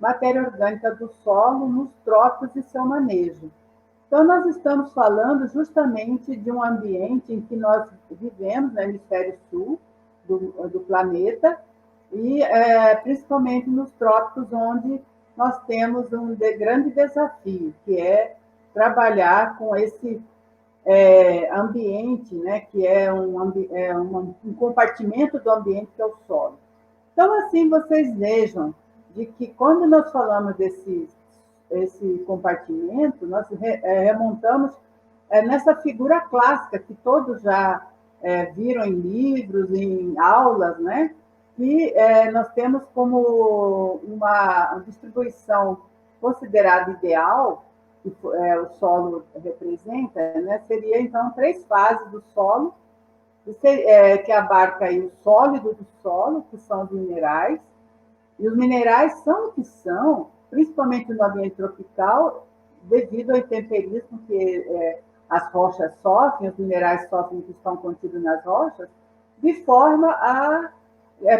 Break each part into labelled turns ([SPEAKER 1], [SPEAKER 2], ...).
[SPEAKER 1] matéria orgânica do solo nos trópicos e seu manejo. Então, nós estamos falando justamente de um ambiente em que nós vivemos no hemisfério sul do planeta, e principalmente nos trópicos, onde nós temos um grande desafio, que é trabalhar com esse ambiente, né, que é um compartimento do ambiente que é o solo. Então, assim, vocês vejam de que quando nós falamos esse compartimento, nós remontamos nessa figura clássica que todos já viram em livros, em aulas, né? Que nós temos como uma distribuição considerada ideal, que o solo representa, né? Seria, então, 3 fases do solo, que abarca aí o sólido do solo, que são os minerais, e os minerais são o que são, principalmente no ambiente tropical, devido ao intemperismo que as rochas sofrem, os minerais sofrem que estão contidos nas rochas, de forma a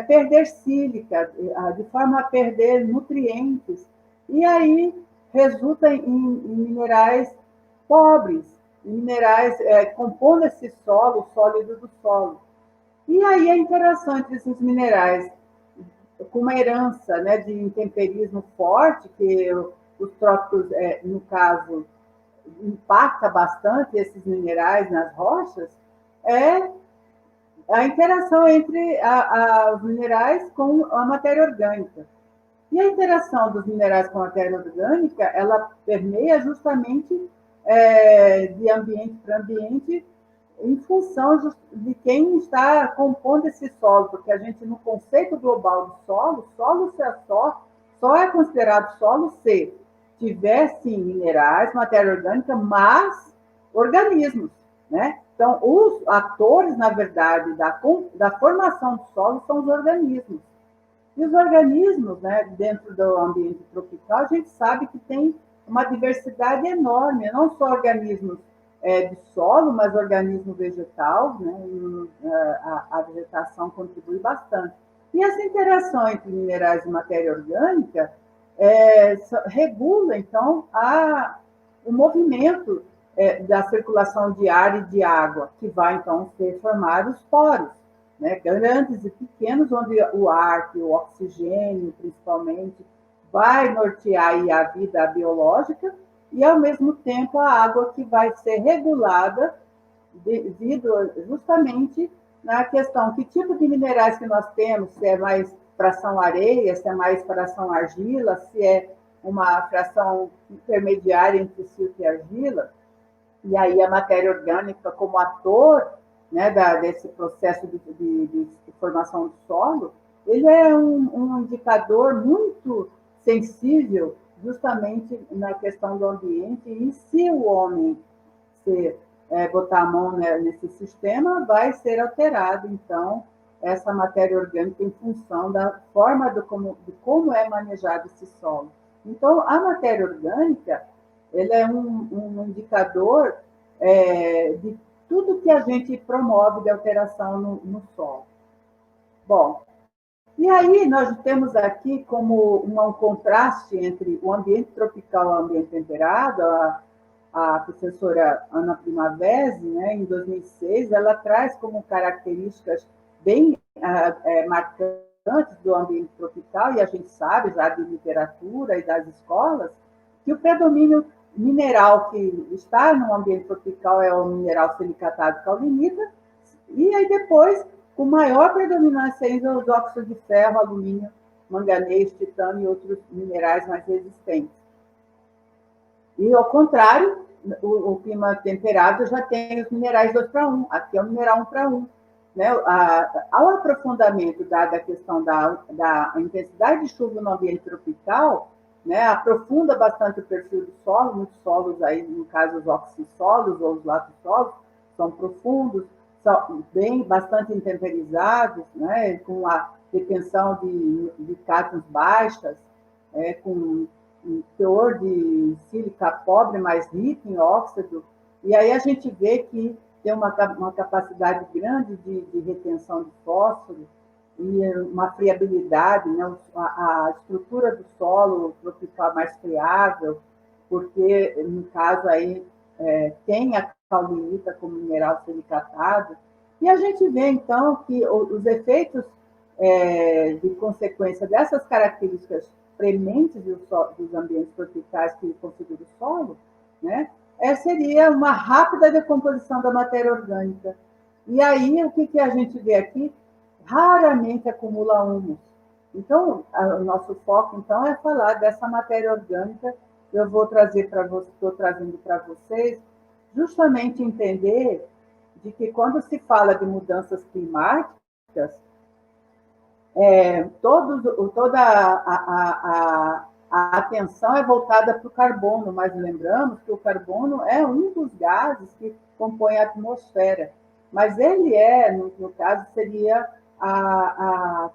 [SPEAKER 1] perder sílica, de forma a perder nutrientes. E aí resulta em minerais pobres, em minerais compondo esse solo, o sólido do solo. E aí a interação entre esses minerais com uma herança, né, de intemperismo forte, que os trópicos, no caso, impacta bastante esses minerais nas rochas, é a interação entre os minerais com a matéria orgânica. E a interação dos minerais com a matéria orgânica, ela permeia justamente de ambiente para ambiente, em função de quem está compondo esse solo, porque a gente, no conceito global do solo só é considerado solo se tiver, sim, minerais, matéria orgânica, mas organismos, né? Então, os atores, na verdade, da formação do solo são os organismos. E os organismos, né, dentro do ambiente tropical, a gente sabe que tem uma diversidade enorme, não só organismos de solo, mas organismo vegetal, né, a vegetação contribui bastante. E essa interação entre minerais e matéria orgânica regula, então, o movimento da circulação de ar e de água, que vai, então, ser formar os poros, né, grandes e pequenos, onde o ar, o oxigênio, principalmente, vai nortear aí a vida biológica, e, ao mesmo tempo, a água que vai ser regulada devido justamente na questão que tipo de minerais que nós temos, se é mais fração areia, se é mais fração argila, se é uma fração intermediária entre silto e argila, e aí a matéria orgânica como ator, né, desse processo de formação do solo, ele é um indicador muito sensível justamente na questão do ambiente, e se o homem botar a mão, né, nesse sistema, vai ser alterado, então, essa matéria orgânica em função da forma de como é manejado esse solo. Então, a matéria orgânica, ele é um indicador de tudo que a gente promove de alteração no solo. Bom, e aí nós temos aqui como um contraste entre o ambiente tropical e o ambiente temperado. A professora Ana Primavesi, né, em 2006, ela traz como características bem marcantes do ambiente tropical, e a gente sabe já de literatura e das escolas, que o predomínio mineral que está no ambiente tropical é o mineral silicatado caulinita, e aí depois, com maior predominância ainda, os óxidos de ferro, alumínio, manganês, titânio e outros minerais mais resistentes. E, ao contrário, o clima temperado já tem os minerais 2 para 1, aqui é o mineral 1 para 1. Né? Ao aprofundamento da questão da intensidade de chuva no ambiente tropical, né, aprofunda bastante o perfil do solo, muitos solos aí, no caso os oxissolos ou os latossolos, são profundos, são bastante intemperizados, né, com a retenção de cátions baixas, com um teor de sílica pobre, mais rico em óxido, e aí a gente vê que tem uma capacidade grande de retenção de fósforo, e uma friabilidade, né? A estrutura do solo tropical mais friável, porque, no caso aí, tem a caulinita como mineral silicatado, e a gente vê, então, que os efeitos de consequência dessas características prementes dos ambientes tropicais que configuram o solo, né, seria uma rápida decomposição da matéria orgânica. E aí, o que a gente vê aqui? Raramente acumula humus. Então, o nosso foco, então, é falar dessa matéria orgânica. Eu vou trazer para vocês, estou trazendo para vocês, justamente entender de que quando se fala de mudanças climáticas, toda a atenção é voltada para o carbono, mas lembramos que o carbono é um dos gases que compõe a atmosfera, mas ele no caso, seria a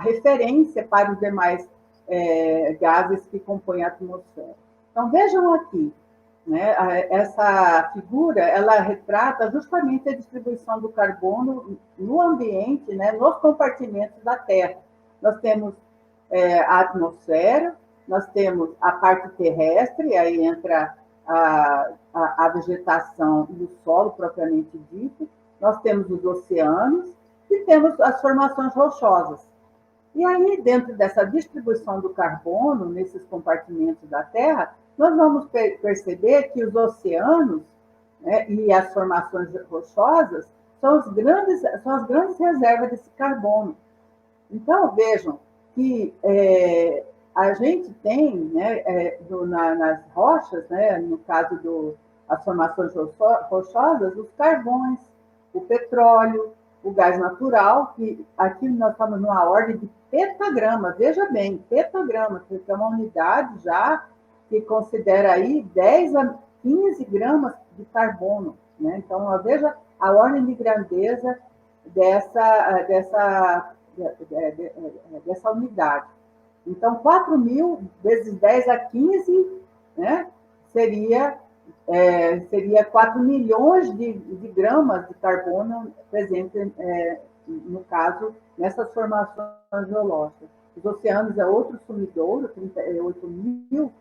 [SPEAKER 1] referência para os demais gases que compõem a atmosfera. Então, vejam aqui, né? Essa figura, ela retrata justamente a distribuição do carbono no ambiente, né? Nos compartimentos da Terra. Nós temos a atmosfera, nós temos a parte terrestre, aí entra a vegetação do solo propriamente dito, nós temos os oceanos e temos as formações rochosas. E aí, dentro dessa distribuição do carbono, nesses compartimentos da Terra, nós vamos perceber que os oceanos, né, e as formações rochosas são as grandes reservas desse carbono. Então, vejam que a gente tem, né, nas rochas, né, no caso das formações rochosas, os carvões, o petróleo, o gás natural, que aqui nós estamos numa ordem de petagrama, veja bem, petagrama, que é uma unidade já que considera aí 10 a 15 gramas de carbono, né? Então, veja a ordem de grandeza dessa unidade. Então, 4.000 vezes 10 a 15, né, seria 4 milhões de gramas de carbono presente, no caso, nessas formações geológicas. Os oceanos é outro sumidouro, 38.000,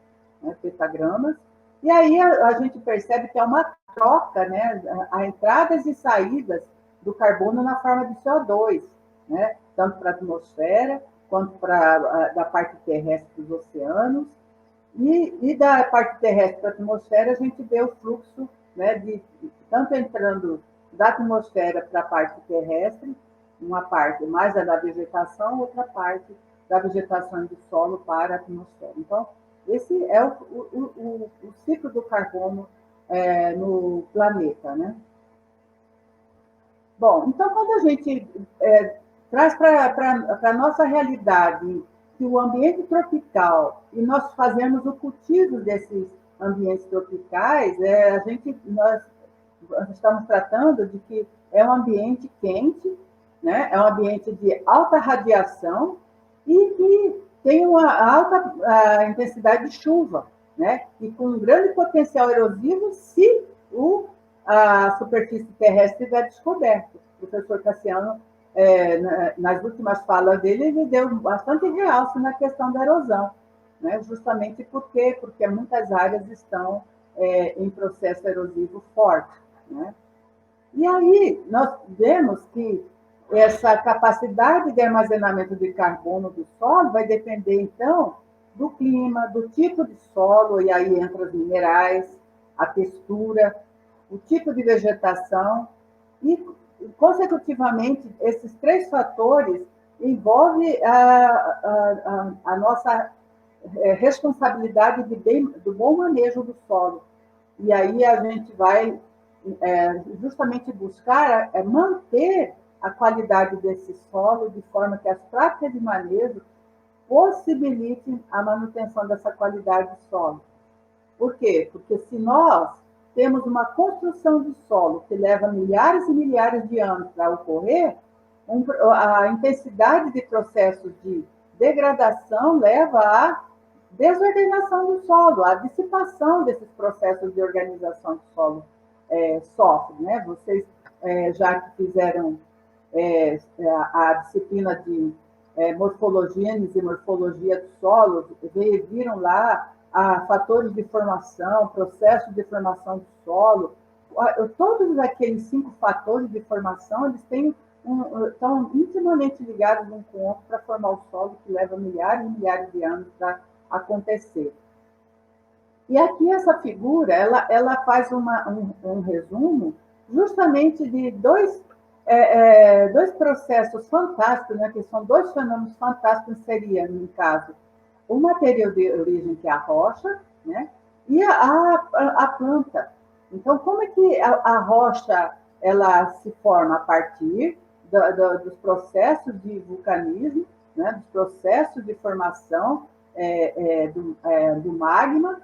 [SPEAKER 1] né, petagramas. E aí a gente percebe que é uma troca, né, a entradas e saídas do carbono na forma de CO2, né, tanto para a atmosfera, quanto da parte terrestre dos oceanos. E da parte terrestre para a atmosfera, a gente vê o fluxo, né, tanto entrando da atmosfera para a parte terrestre, uma parte mais da vegetação, outra parte da vegetação do solo para a atmosfera. Então, esse é o ciclo do carbono no planeta, né? Bom, então, quando a gente traz para a nossa realidade que o ambiente tropical, e nós fazemos o cultivo desses ambientes tropicais, nós estamos tratando de que é um ambiente quente, né? É um ambiente de alta radiação e que tem uma alta intensidade de chuva, né? E com um grande potencial erosivo se a superfície terrestre estiver descoberta. O professor Cassiano, nas últimas falas dele, ele deu bastante realce na questão da erosão, né? Justamente porque muitas áreas estão em processo erosivo forte, né? E aí nós vemos que essa capacidade de armazenamento de carbono do solo vai depender, então, do clima, do tipo de solo, e aí entra os minerais, a textura, o tipo de vegetação, e, consecutivamente, esses três fatores envolvem a nossa responsabilidade do bom manejo do solo. E aí a gente vai justamente buscar manter a qualidade desse solo de forma que as práticas de manejo possibilitem a manutenção dessa qualidade do solo. Por quê? Porque se nós temos uma construção de solo que leva milhares e milhares de anos para ocorrer, a intensidade de processos de degradação leva à desordenação do solo, à dissipação desses processos de organização do solo sofre, né? Vocês já que fizeram a disciplina de morfogênese e morfologia do solo, viram lá fatores de formação, processos de formação do solo. Todos aqueles 5 fatores de formação, eles estão intimamente ligados um com o outro para formar o solo, que leva milhares e milhares de anos para acontecer. E aqui essa figura, ela faz um resumo justamente de dois processos fantásticos, né, que são 2 fenômenos fantásticos, seria, no caso, o material de origem, que é a rocha, né, e a planta. Então, como é que a rocha ela se forma a partir dos processos de vulcanismo, né, dos processos de formação do magma,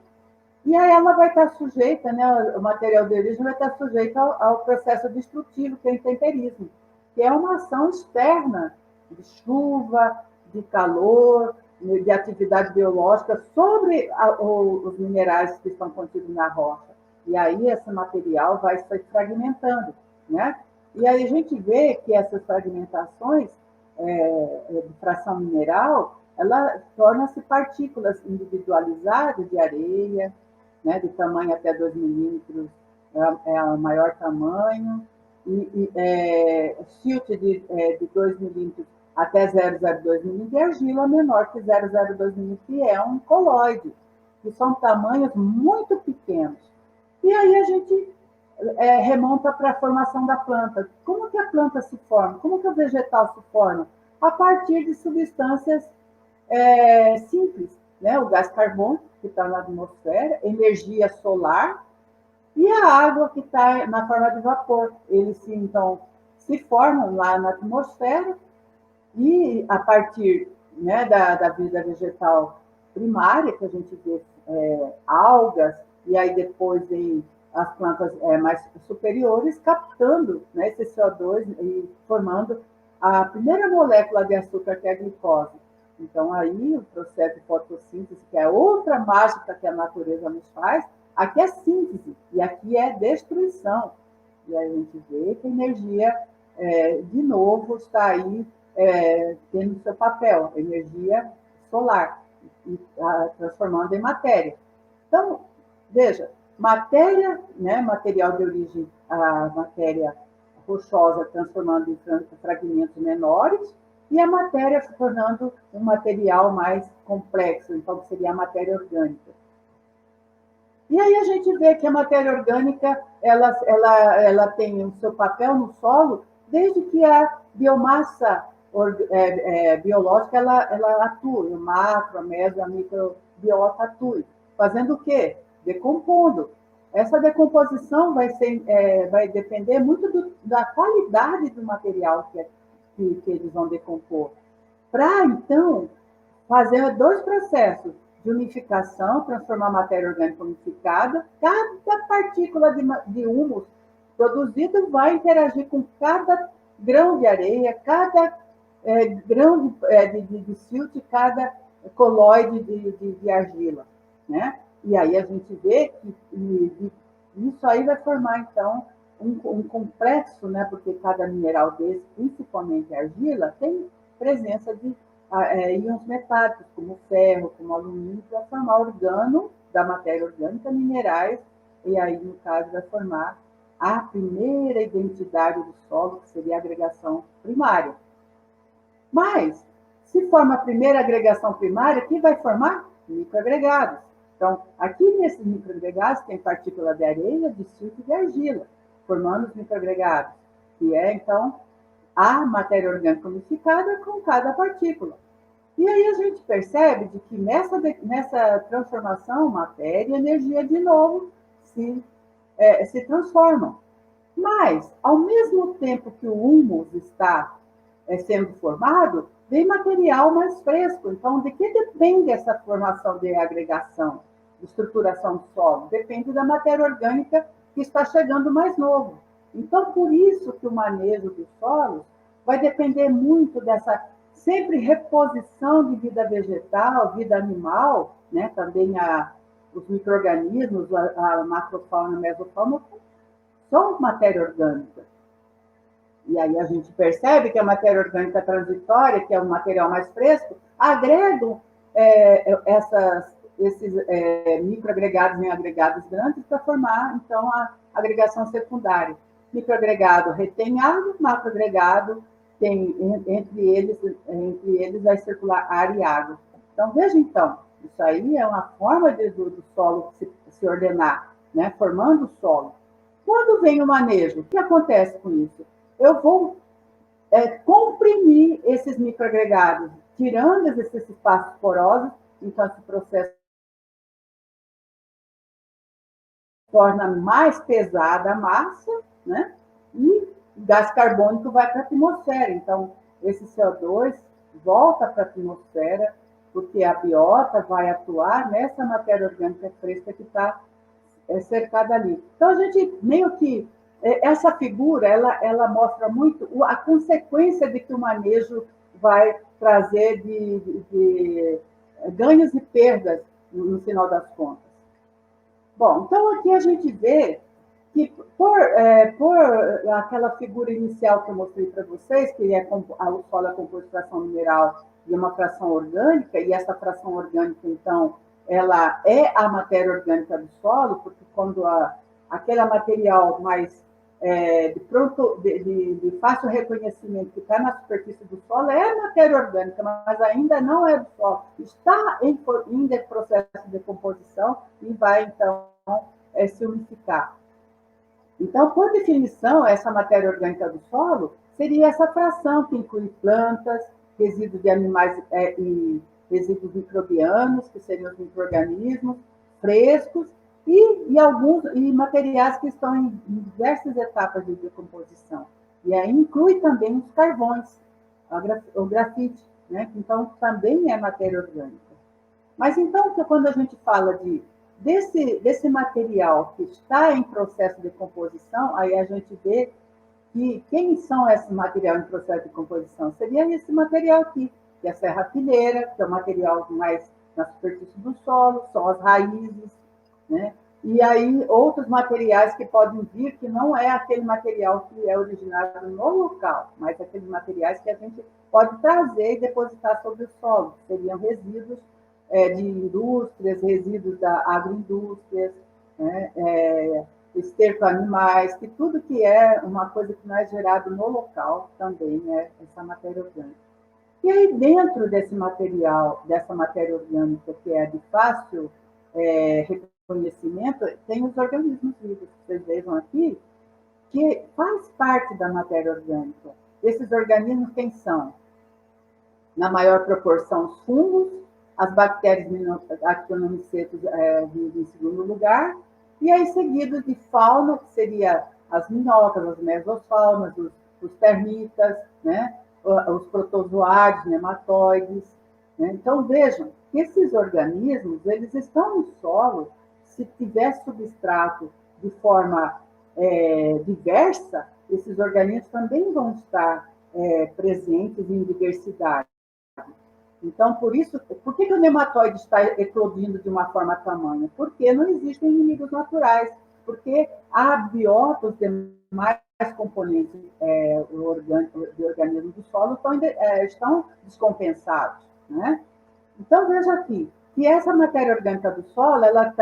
[SPEAKER 1] e aí ela vai estar sujeita, né, o material de origem vai estar sujeito ao processo destrutivo, que é o intemperismo, que é uma ação externa de chuva, de calor, de atividade biológica sobre os minerais que estão contidos na rocha. E aí esse material vai se fragmentando, né? E aí a gente vê que essas fragmentações de fração mineral, ela torna-se partículas individualizadas de areia, né, de tamanho até 2 milímetros, é o maior tamanho, silt de 2 milímetros até 0,02 milímetros, e argila menor que 0,02 milímetros, que é um coloide, que são tamanhos muito pequenos. E aí a gente remonta para a formação da planta. Como que a planta se forma? Como que o vegetal se forma? A partir de substâncias simples, né? O gás carbono, que está na atmosfera, energia solar, e a água, que está na forma de vapor. Eles, então, se formam lá na atmosfera, e a partir, né, da vida vegetal primária, que a gente vê algas, e aí depois vem as plantas mais superiores, captando, né, esse CO2 e formando a primeira molécula de açúcar, que é a glicose. Então, aí, o processo de fotossíntese, que é outra mágica que a natureza nos faz, aqui é síntese, e aqui é destruição. E aí a gente vê que a energia, de novo, está aí tendo seu papel, energia solar, transformando em matéria. Então, veja, matéria, né, material de origem, a matéria rochosa transformando em fragmentos menores, e a matéria se tornando um material mais complexo, então seria a matéria orgânica. E aí a gente vê que a matéria orgânica ela tem o seu papel no solo desde que a biomassa biológica ela atue, o macro, a meso, a microbiota atue. Fazendo o quê? Decompondo. Essa decomposição vai depender muito da qualidade do material que eles vão decompor. Para, então, fazer 2 processos de unificação, transformar a matéria orgânica unificada, cada partícula de humus produzido vai interagir com cada grão de areia, cada grão de silt, cada coloide de argila, né? E aí a gente vê que isso aí vai formar, então, um complexo, né? Porque cada mineral desse, principalmente a argila, tem presença de íons metálicos, como ferro, como alumínio, para formar organo da matéria orgânica, minerais, e aí, no caso, vai formar a primeira identidade do solo, que seria a agregação primária. Mas, se forma a primeira agregação primária, que vai formar microagregados. Então, aqui nesses microagregados tem partícula de areia, de silt e de argila, formando os microagregados, que é, então, a matéria orgânica unificada com cada partícula. E aí a gente percebe de que nessa transformação, matéria e energia, de novo, se transformam. Mas, ao mesmo tempo que o humus está sendo formado, vem material mais fresco. Então, de que depende essa formação de agregação, de estruturação do solo? Depende da matéria orgânica que está chegando mais novo. Então, por isso que o manejo dos solos vai depender muito dessa sempre reposição de vida vegetal, vida animal, né? Também os micro-organismos, a macrofauna e a mesofauna, são matéria orgânica. e aí a gente percebe que a matéria orgânica transitória, que é o material mais fresco, agregam esses microagregados em agregados grandes para formar, então, a agregação secundária. Microagregado retém água, macroagregado tem, entre eles vai circular ar e água. Então, veja, então, isso aí é uma forma do solo se ordenar, né, formando o solo. Quando vem o manejo, o que acontece com isso? Eu vou comprimir esses microagregados, tirando esses espaços porosos, então esse processo torna mais pesada a massa, né? E o gás carbônico vai para a atmosfera. Então, esse CO2 volta para a atmosfera, porque a biota vai atuar nessa matéria orgânica fresca que está cercada ali. Então, a gente meio que essa figura, ela mostra muito a consequência de que o manejo vai trazer de ganhos e perdas no final das contas. Bom, então aqui a gente vê que por aquela figura inicial que eu mostrei para vocês, que é o solo é composto de fração mineral e uma fração orgânica, e essa fração orgânica, então, ela é a matéria orgânica do solo, porque quando aquele material mais de fácil reconhecimento que está na superfície do solo é a matéria orgânica, mas ainda não é do solo. Está em processo de decomposição e vai, então, se unificar. Então, por definição, essa matéria orgânica do solo seria essa fração que inclui plantas, resíduos de animais e resíduos microbianos, que seriam os micro-organismos, frescos, e alguns materiais que estão em diversas etapas de decomposição. E aí inclui também os carvões, o grafite, né? Então também é matéria orgânica. Mas então, quando a gente fala desse material que está em processo de decomposição, aí a gente vê que quem são esses materiais em processo de decomposição? Seria esse material aqui, que é a serrapilheira, que é o material mais na superfície do solo, são as raízes, né? E aí outros materiais que podem vir, que não é aquele material que é originado no local, mas aqueles materiais que a gente pode trazer e depositar sobre o solo, que seriam resíduos de indústrias, resíduos da agroindústrias, né? Esterco animais, que tudo que é uma coisa que não é gerado no local também é essa matéria orgânica. E aí, dentro desse material, dessa matéria orgânica que é de fácil reconhecimento, tem os organismos vivos, que vocês vejam aqui, que faz parte da matéria orgânica. Esses organismos, quem são? Na maior proporção, os fungos, as bactérias actinomycetos vivem em segundo lugar, e aí seguidos de fauna, que seria as minhocas, as mesofaunas, os termitas, né? Os protozoários, nematóides. Né? Então, vejam, esses organismos, eles estão no solo, se tiver substrato de forma diversa, esses organismos também vão estar presentes em diversidade. Então, por isso, por que o nematóide está eclodindo de uma forma tamanha? Porque não existem inimigos naturais, porque a biota, os demais componentes do organismo do solo estão descompensados. Né? Então, veja aqui, que essa matéria orgânica do solo, ela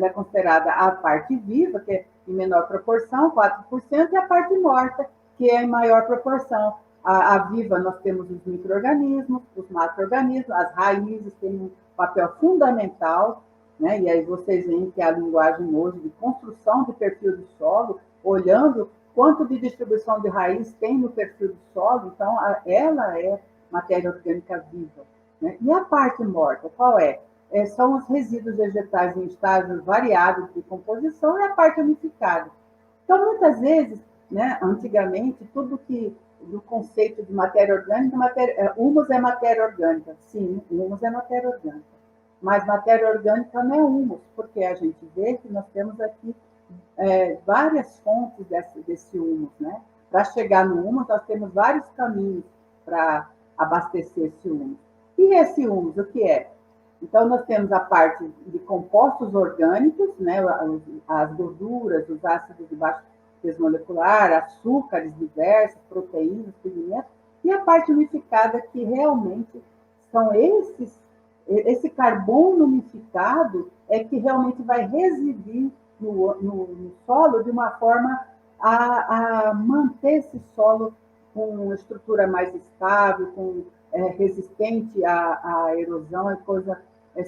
[SPEAKER 1] é considerada a parte viva, que é em menor proporção, 4%, e a parte morta, que é em maior proporção. A viva, nós temos os micro-organismos, os macro-organismos, as raízes têm um papel fundamental, né? E aí vocês veem que a linguagem hoje de construção de perfil do solo, olhando quanto de distribuição de raiz tem no perfil do solo, então ela é matéria orgânica viva. Né? E a parte morta, qual é? São os resíduos vegetais em estágios variados de composição e a parte unificada. Então, muitas vezes, né, antigamente, tudo que do conceito de matéria orgânica, humus é matéria orgânica. Sim, humus é matéria orgânica. Mas matéria orgânica não é humus, porque a gente vê que nós temos aqui várias fontes desse humus. Né? Para chegar no humus, nós temos vários caminhos para abastecer esse humus. E esse humus, o que é? Então, nós temos a parte de compostos orgânicos, né? As gorduras, os ácidos de baixo peso molecular, açúcares diversos, proteínas, pigmentos, e a parte unificada, que realmente são esse carbono unificado é que realmente vai residir no solo de uma forma a manter esse solo com uma estrutura mais estável, resistente à erosão e coisa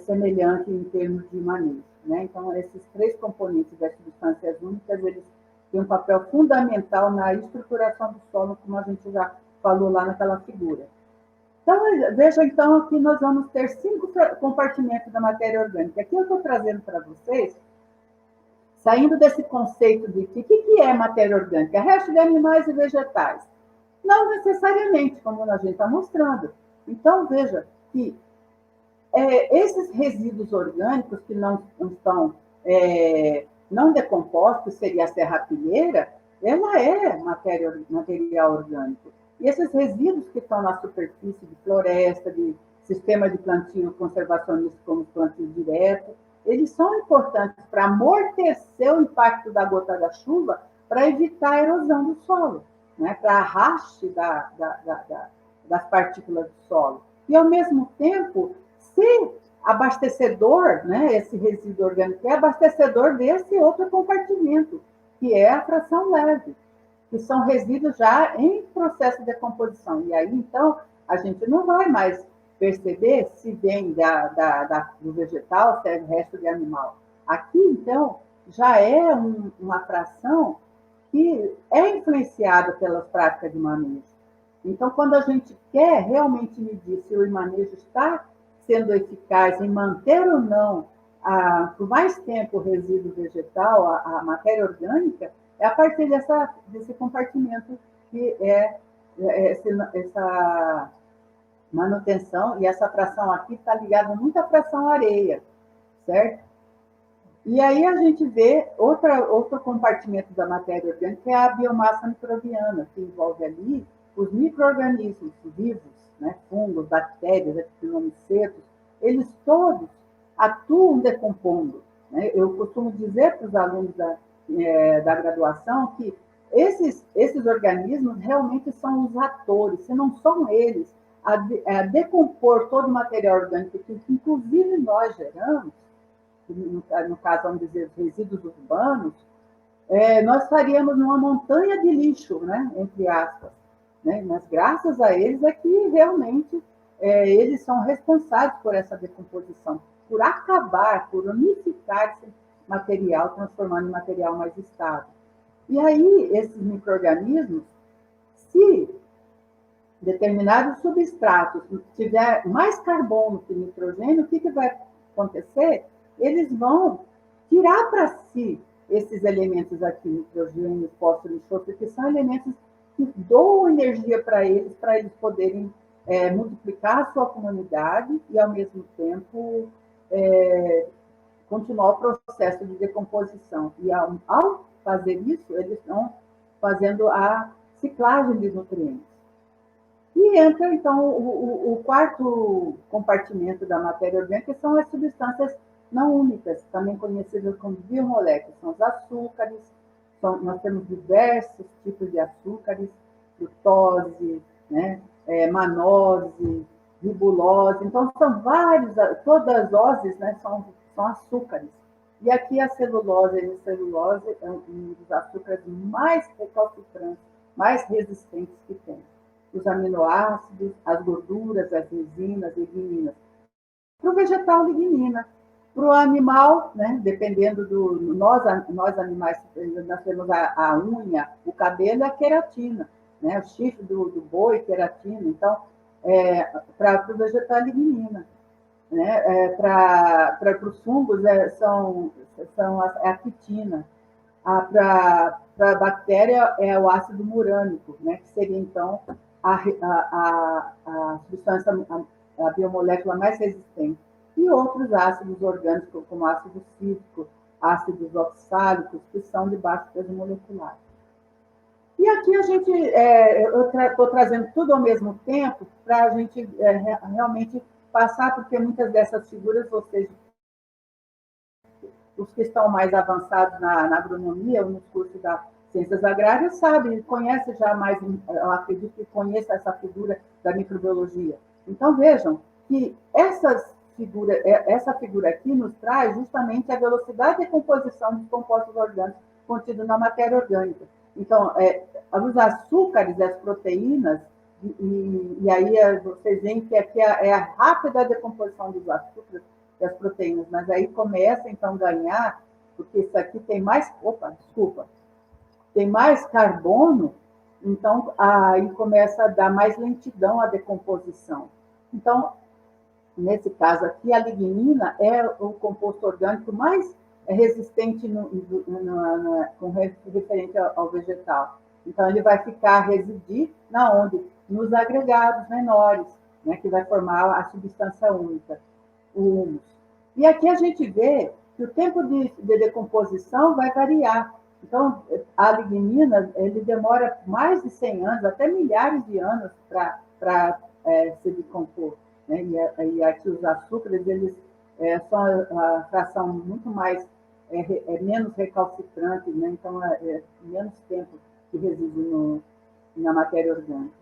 [SPEAKER 1] semelhante em termos de manejo. Né? Então, esses três componentes das substâncias únicas, eles têm um papel fundamental na estruturação do solo, como a gente já falou lá naquela figura. Então, veja então que nós vamos ter 5 compartimentos da matéria orgânica. Aqui eu estou trazendo para vocês, saindo desse conceito de que é matéria orgânica, resto de animais e vegetais. Não necessariamente, como a gente está mostrando. Então, veja que esses resíduos orgânicos que não estão não decompostos, seria a serrapilheira, ela é material orgânico. E esses resíduos que estão na superfície de floresta, de sistema de plantio conservacionista, como plantio direto, eles são importantes para amortecer o impacto da gota da chuva, para evitar a erosão do solo, né? Para arraste das partículas do solo. E, ao mesmo tempo, se abastecedor, né, esse resíduo orgânico é abastecedor desse outro compartimento, que é a fração leve, que são resíduos já em processo de decomposição. E aí, então, a gente não vai mais perceber se vem do vegetal, se é resto de animal. Aqui, então, já é uma fração que é influenciada pelas práticas de manejo. Então, quando a gente quer realmente medir se o manejo está sendo eficaz em manter ou não, por mais tempo, o resíduo vegetal, a matéria orgânica, é a partir desse compartimento que essa manutenção, e essa fração aqui está ligada muito à fração areia, certo? E aí a gente vê outro compartimento da matéria orgânica, que é a biomassa microbiana, que envolve ali os micro-organismos vivos, né? Fungos, bactérias, epinomicetos, eles todos atuam decompondo. Né? Eu costumo dizer para os alunos da graduação que esses organismos realmente são os atores, se não são eles a decompor todo o material orgânico que, inclusive, nós geramos, no caso, vamos dizer, resíduos urbanos, nós estaríamos numa montanha de lixo, né? Entre aspas. Né? Mas, graças a eles, é que realmente eles são responsáveis por essa decomposição, por acabar, por unificar esse material, transformando em material mais estável. E aí, esses micro-organismos, se determinados substratos tiver mais carbono que nitrogênio, o que vai acontecer? Eles vão tirar para si esses elementos aqui, nitrogênio, fósforo e enxofre, que são elementos que doam energia para eles poderem multiplicar a sua comunidade e, ao mesmo tempo, continuar o processo de decomposição. E, ao fazer isso, eles estão fazendo a ciclagem de nutrientes. E entra, então, o quarto compartimento da matéria orgânica, que são as substâncias não únicas, também conhecidas como biomoléculas, são os açúcares, nós temos diversos tipos de açúcares, frutose, né, manose, ribulose, então são vários, todas as oses, né, são açúcares. E aqui a celulose e a celulose é um dos açúcares mais recalcitrantes, mais resistentes que tem. Os aminoácidos, as gorduras, as resinas, ligninas. Para o vegetal, lignina. Para o animal, né, dependendo nós animais, nós temos a unha, o cabelo, a queratina, né, o chifre do boi, queratina. Então, para o vegetal, lignina. Né, para os fungos, a quitina. Para a bactéria, é o ácido murânico, né, que seria, então, a substância, a biomolécula mais resistente. E outros ácidos orgânicos, como ácido cítrico, ácidos oxálicos, que são de baixo peso molecular. E aqui eu estou trazendo tudo ao mesmo tempo para a gente realmente passar, porque muitas dessas figuras, vocês, os que estão mais avançados na agronomia ou nos cursos da ciências agrárias sabe, conhece já mais, eu acredito que conheça essa figura da microbiologia. Então, vejam que essa figura aqui nos traz justamente a velocidade de composição dos compostos orgânicos contidos na matéria orgânica. Então, os açúcares e as proteínas, e aí vocês veem que aqui é a rápida decomposição dos açúcares e as proteínas, mas aí começa, então, a ganhar, porque isso aqui tem mais... Opa, desculpa. Tem mais carbono, então aí começa a dar mais lentidão à decomposição. Então, nesse caso aqui, a lignina é o composto orgânico mais resistente com referente ao vegetal. Então, ele vai residir na onde? Nos agregados menores, né, que vai formar a substância única, o humus. E aqui a gente vê que o tempo de decomposição vai variar. Então, a lignina, ele demora mais de 100 anos, até milhares de anos para se decompor. Né? E aqui os açúcares, eles são a fração muito mais, menos recalcitrante, né? Então menos tempo que reside na matéria orgânica.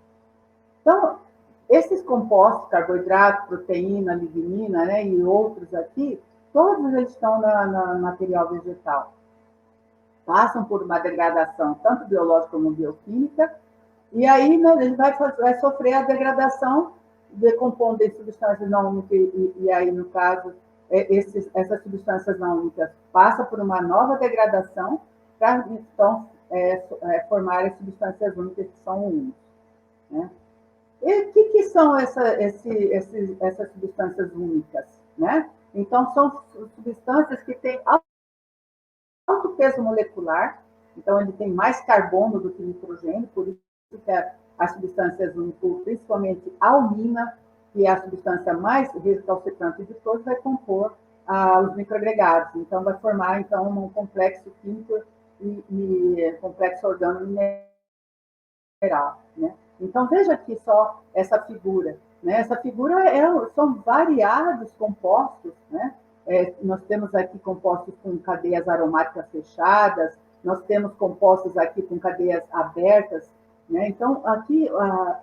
[SPEAKER 1] Então, esses compostos, carboidrato, proteína, lignina, né, e outros aqui, todos eles estão no material vegetal. Passam por uma degradação, tanto biológica como bioquímica, e aí, né, ele vai sofrer a degradação, decompondo em substâncias não únicas, e aí, no caso, essas substâncias não únicas passam por uma nova degradação para, então, formarem substâncias únicas que são humus. Né? E o que são essas substâncias únicas? Né? Então, são substâncias que têm alto peso molecular, então ele tem mais carbono do que nitrogênio, por isso que as substâncias únicas, principalmente a almina, que é a substância mais recalcitrante de todos, vai compor os microagregados. Então, vai formar então, um complexo químico e complexo orgânico-mineral. Né? Então, veja aqui só essa figura. Né? Essa figura são variados compostos. Né? Nós temos aqui compostos com cadeias aromáticas fechadas, nós temos compostos aqui com cadeias abertas. Né? Então, aqui,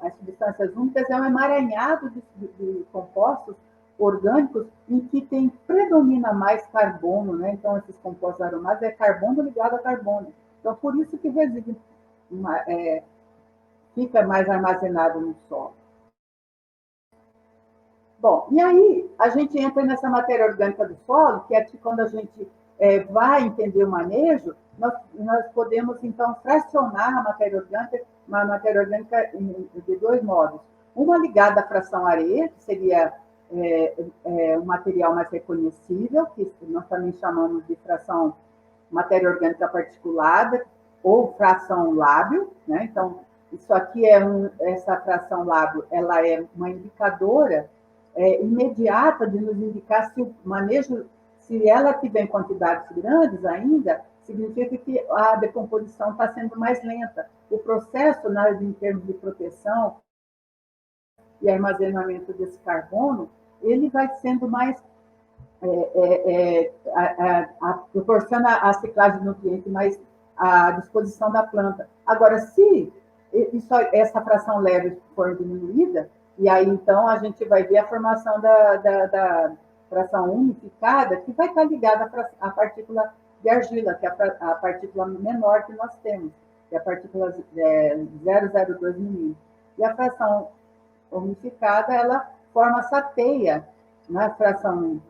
[SPEAKER 1] as substâncias únicas é um emaranhado de compostos orgânicos em que predomina mais carbono. Né? Então, esses compostos aromáticos é carbono ligado a carbono. Então, por isso que reside fica mais armazenado no solo. Bom, e aí a gente entra nessa matéria orgânica do solo, que aqui quando a gente vai entender o manejo, nós podemos, então, fracionar a matéria orgânica de dois modos. Uma ligada à fração areia, que seria um material mais reconhecível, que nós também chamamos de fração matéria orgânica particulada, ou fração lábio, né? Então, isso aqui essa fração lábio, ela é uma indicadora imediata de nos indicar se o manejo, se ela tiver em quantidades grandes ainda, significa que a decomposição está sendo mais lenta. O processo, em termos de proteção e armazenamento desse carbono, ele vai sendo mais proporciona a ciclagem de nutrientes mais à disposição da planta. Agora, se essa fração leve for diminuída, e aí então a gente vai ver a formação da fração unificada, que vai estar ligada à partícula de argila, que é a partícula menor que nós temos, que é a partícula 0,02 milímetros. E a fração unificada, ela forma essa teia, na fração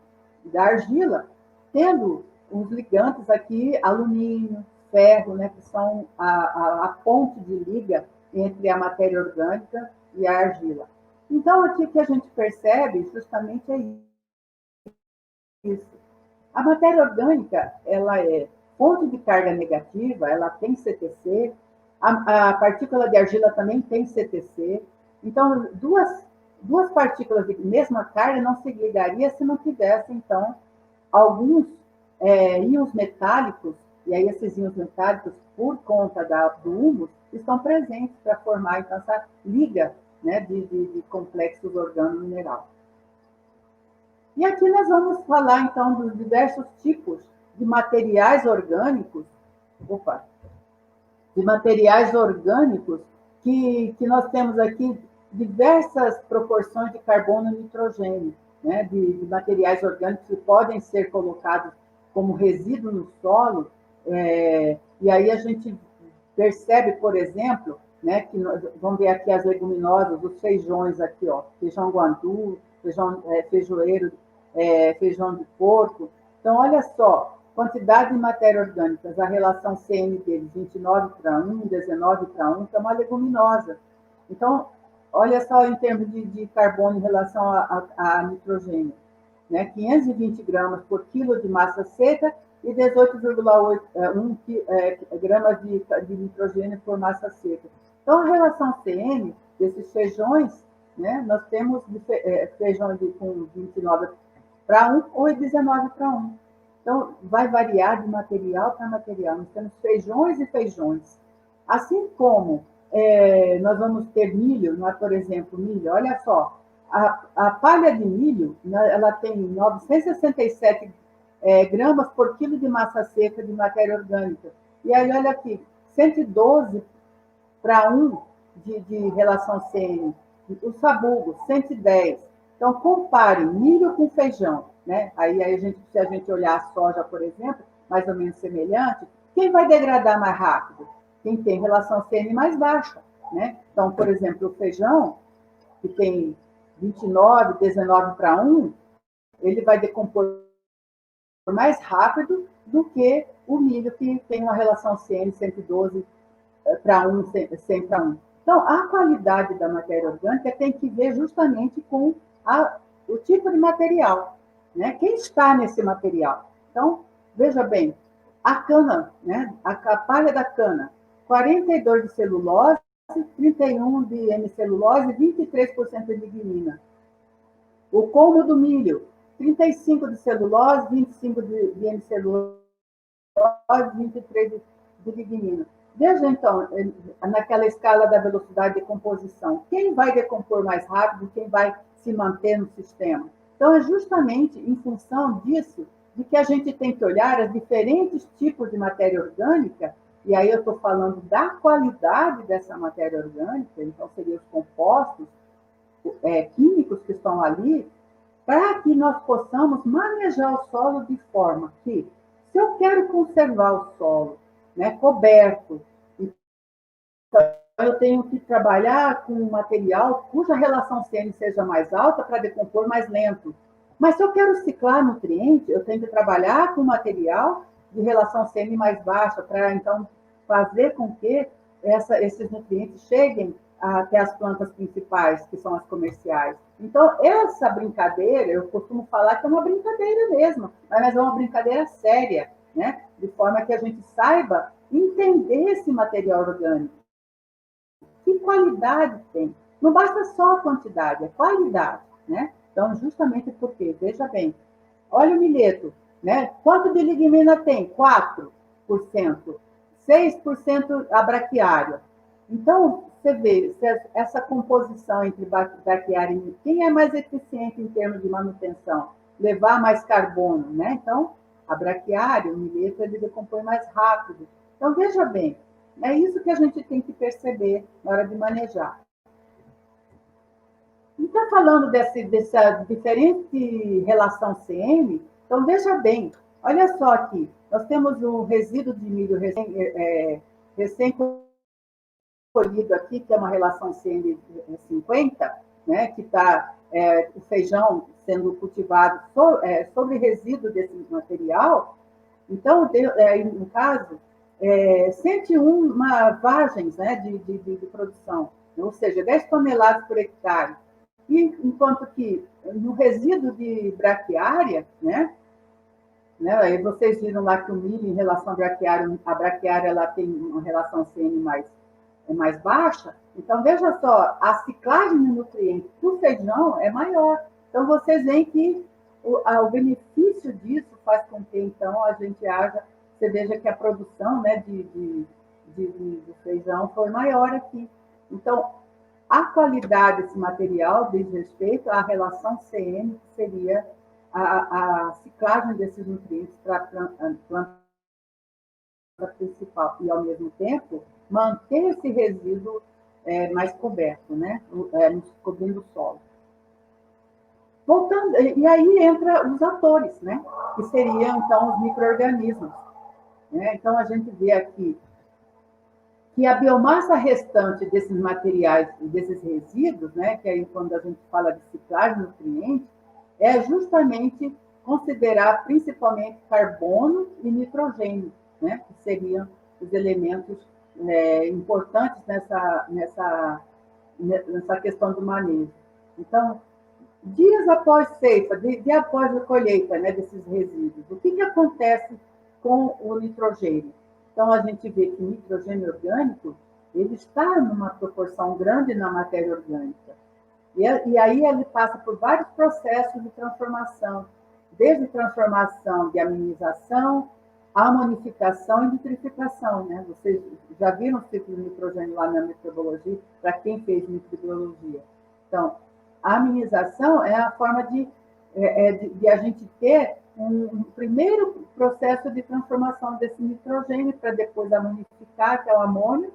[SPEAKER 1] da argila, tendo os ligantes aqui, alumínio, ferro, né, que são a ponte de liga entre a matéria orgânica e a argila. Então, aqui o que a gente percebe justamente é isso. A matéria orgânica, ela é fonte de carga negativa, ela tem CTC, a partícula de argila também tem CTC. Então, duas partículas de mesma carga não se ligariam se não tivesse, então, alguns íons metálicos, e aí esses íons metálicos, por conta do humus, estão presentes para formar, então, essa liga, né, de complexos organo-mineral. E aqui nós vamos falar, então, dos diversos tipos de materiais orgânicos. Opa! de materiais orgânicos que nós temos aqui diversas proporções de carbono e nitrogênio, né, de materiais orgânicos que podem ser colocados como resíduo no solo, e aí a gente percebe, por exemplo, né, que vamos ver aqui as leguminosas, os feijões aqui, ó, feijão guandu, feijão feijoeiro, feijão de porco. Então, olha só, quantidade de matéria orgânica, a relação CN deles, 29:1, 19:1, que é uma leguminosa. Então, olha só em termos de carbono em relação a nitrogênio, né? 520 gramas por quilo de massa seca e 18,1 gramas de nitrogênio por massa seca. Então, a relação CN desses feijões, né? Nós temos feijão com 29:1 ou 19:1. Então, vai variar de material para material. Nós temos feijões e feijões. Assim como nós vamos ter milho, por exemplo, milho, olha só, a palha de milho, né, ela tem 967 gramas por quilo de massa seca de matéria orgânica. E aí, olha aqui, 112:1 de relação CN. O sabugo, 110. Então, compare milho com feijão. Né? Aí se a gente olhar a soja, por exemplo, mais ou menos semelhante, quem vai degradar mais rápido? Quem tem relação CN mais baixa. Né? Então, por exemplo, o feijão, que tem 29, 19:1, ele vai decompor mais rápido do que o milho, que tem uma relação CN 112:1, 100:1. Então, a qualidade da matéria orgânica tem que ver justamente com o tipo de material, né? Quem está nesse material. Então, veja bem, a cana, né? A palha da cana, 42 de celulose, 31 de hemicelulose, 23% de lignina. O colmo do milho, 35 de celulose, 25 de hemicelulose, 23 de lignina. Veja, então, naquela escala da velocidade de decomposição, quem vai decompor mais rápido, quem vai se manter no sistema. Então, é justamente em função disso de que a gente tem que olhar os diferentes tipos de matéria orgânica, e aí eu estou falando da qualidade dessa matéria orgânica, então seriam os compostos químicos que estão ali, para que nós possamos manejar o solo de forma que, se eu quero conservar o solo, né, coberto, então eu tenho que trabalhar com um material cuja relação CN seja mais alta para decompor mais lento. Mas se eu quero ciclar nutriente, eu tenho que trabalhar com material de relação CN mais baixa para, então, fazer com que esses nutrientes cheguem até as plantas principais, que são as comerciais. Então, essa brincadeira, eu costumo falar que é uma brincadeira mesmo, mas é uma brincadeira séria, né? De forma que a gente saiba entender esse material orgânico. Que qualidade tem? Não basta só a quantidade, é qualidade, né? Então, justamente porque, veja bem, olha o milheto, né? Quanto de lignina tem? 4%. 6% a braquiária. Então, você vê essa composição entre braquiária e quem é mais eficiente em termos de manutenção? Levar mais carbono, né? Então, a braquiária, o milheto, ele decompõe mais rápido. Então, veja bem, é isso que a gente tem que perceber na hora de manejar. E está falando dessa diferente relação CN, então veja bem, olha só aqui, nós temos o resíduo de milho recém-colhido aqui, que é uma relação CN 50, né, que está o feijão sendo cultivado sobre resíduo desse material. Então, no caso, 101 vagens, né, de produção, ou seja, 10 toneladas por hectare. E enquanto que no resíduo de braquiária, né, aí vocês viram lá que o milho, em relação à braquiária, a braquiária ela tem uma relação CN mais baixa. Então, veja só, a ciclagem de nutrientes do feijão é maior. Então, vocês veem que o benefício disso faz com que, então, a gente você veja que a produção, né, de feijão foi maior aqui. Então, a qualidade desse material diz respeito à relação CN, que seria a ciclagem desses nutrientes para a planta principal e, ao mesmo tempo, manter esse resíduo mais coberto, né? Cobrindo o solo. Voltando, e aí entra os atores, né? Que seriam, então, os micro-organismos. Né? Então, a gente vê aqui que a biomassa restante desses materiais, desses resíduos, né, que aí quando a gente fala de ciclagem de nutrientes, é justamente considerar principalmente carbono e nitrogênio, né, que seriam os elementos importantes nessa questão do manejo. Então, dias após ceifa, dia após a colheita, né, desses resíduos, o que acontece com o nitrogênio? Então, a gente vê que o nitrogênio orgânico ele está numa proporção grande na matéria orgânica. E aí ele passa por vários processos de transformação, desde transformação de aminização, amonificação e nitrificação. Né? Vocês já viram o ciclo de nitrogênio lá na metodologia, para quem fez microbiologia. Então, a aminização é a forma de a gente ter um primeiro processo de transformação desse nitrogênio para depois amonificar, que é o amônio.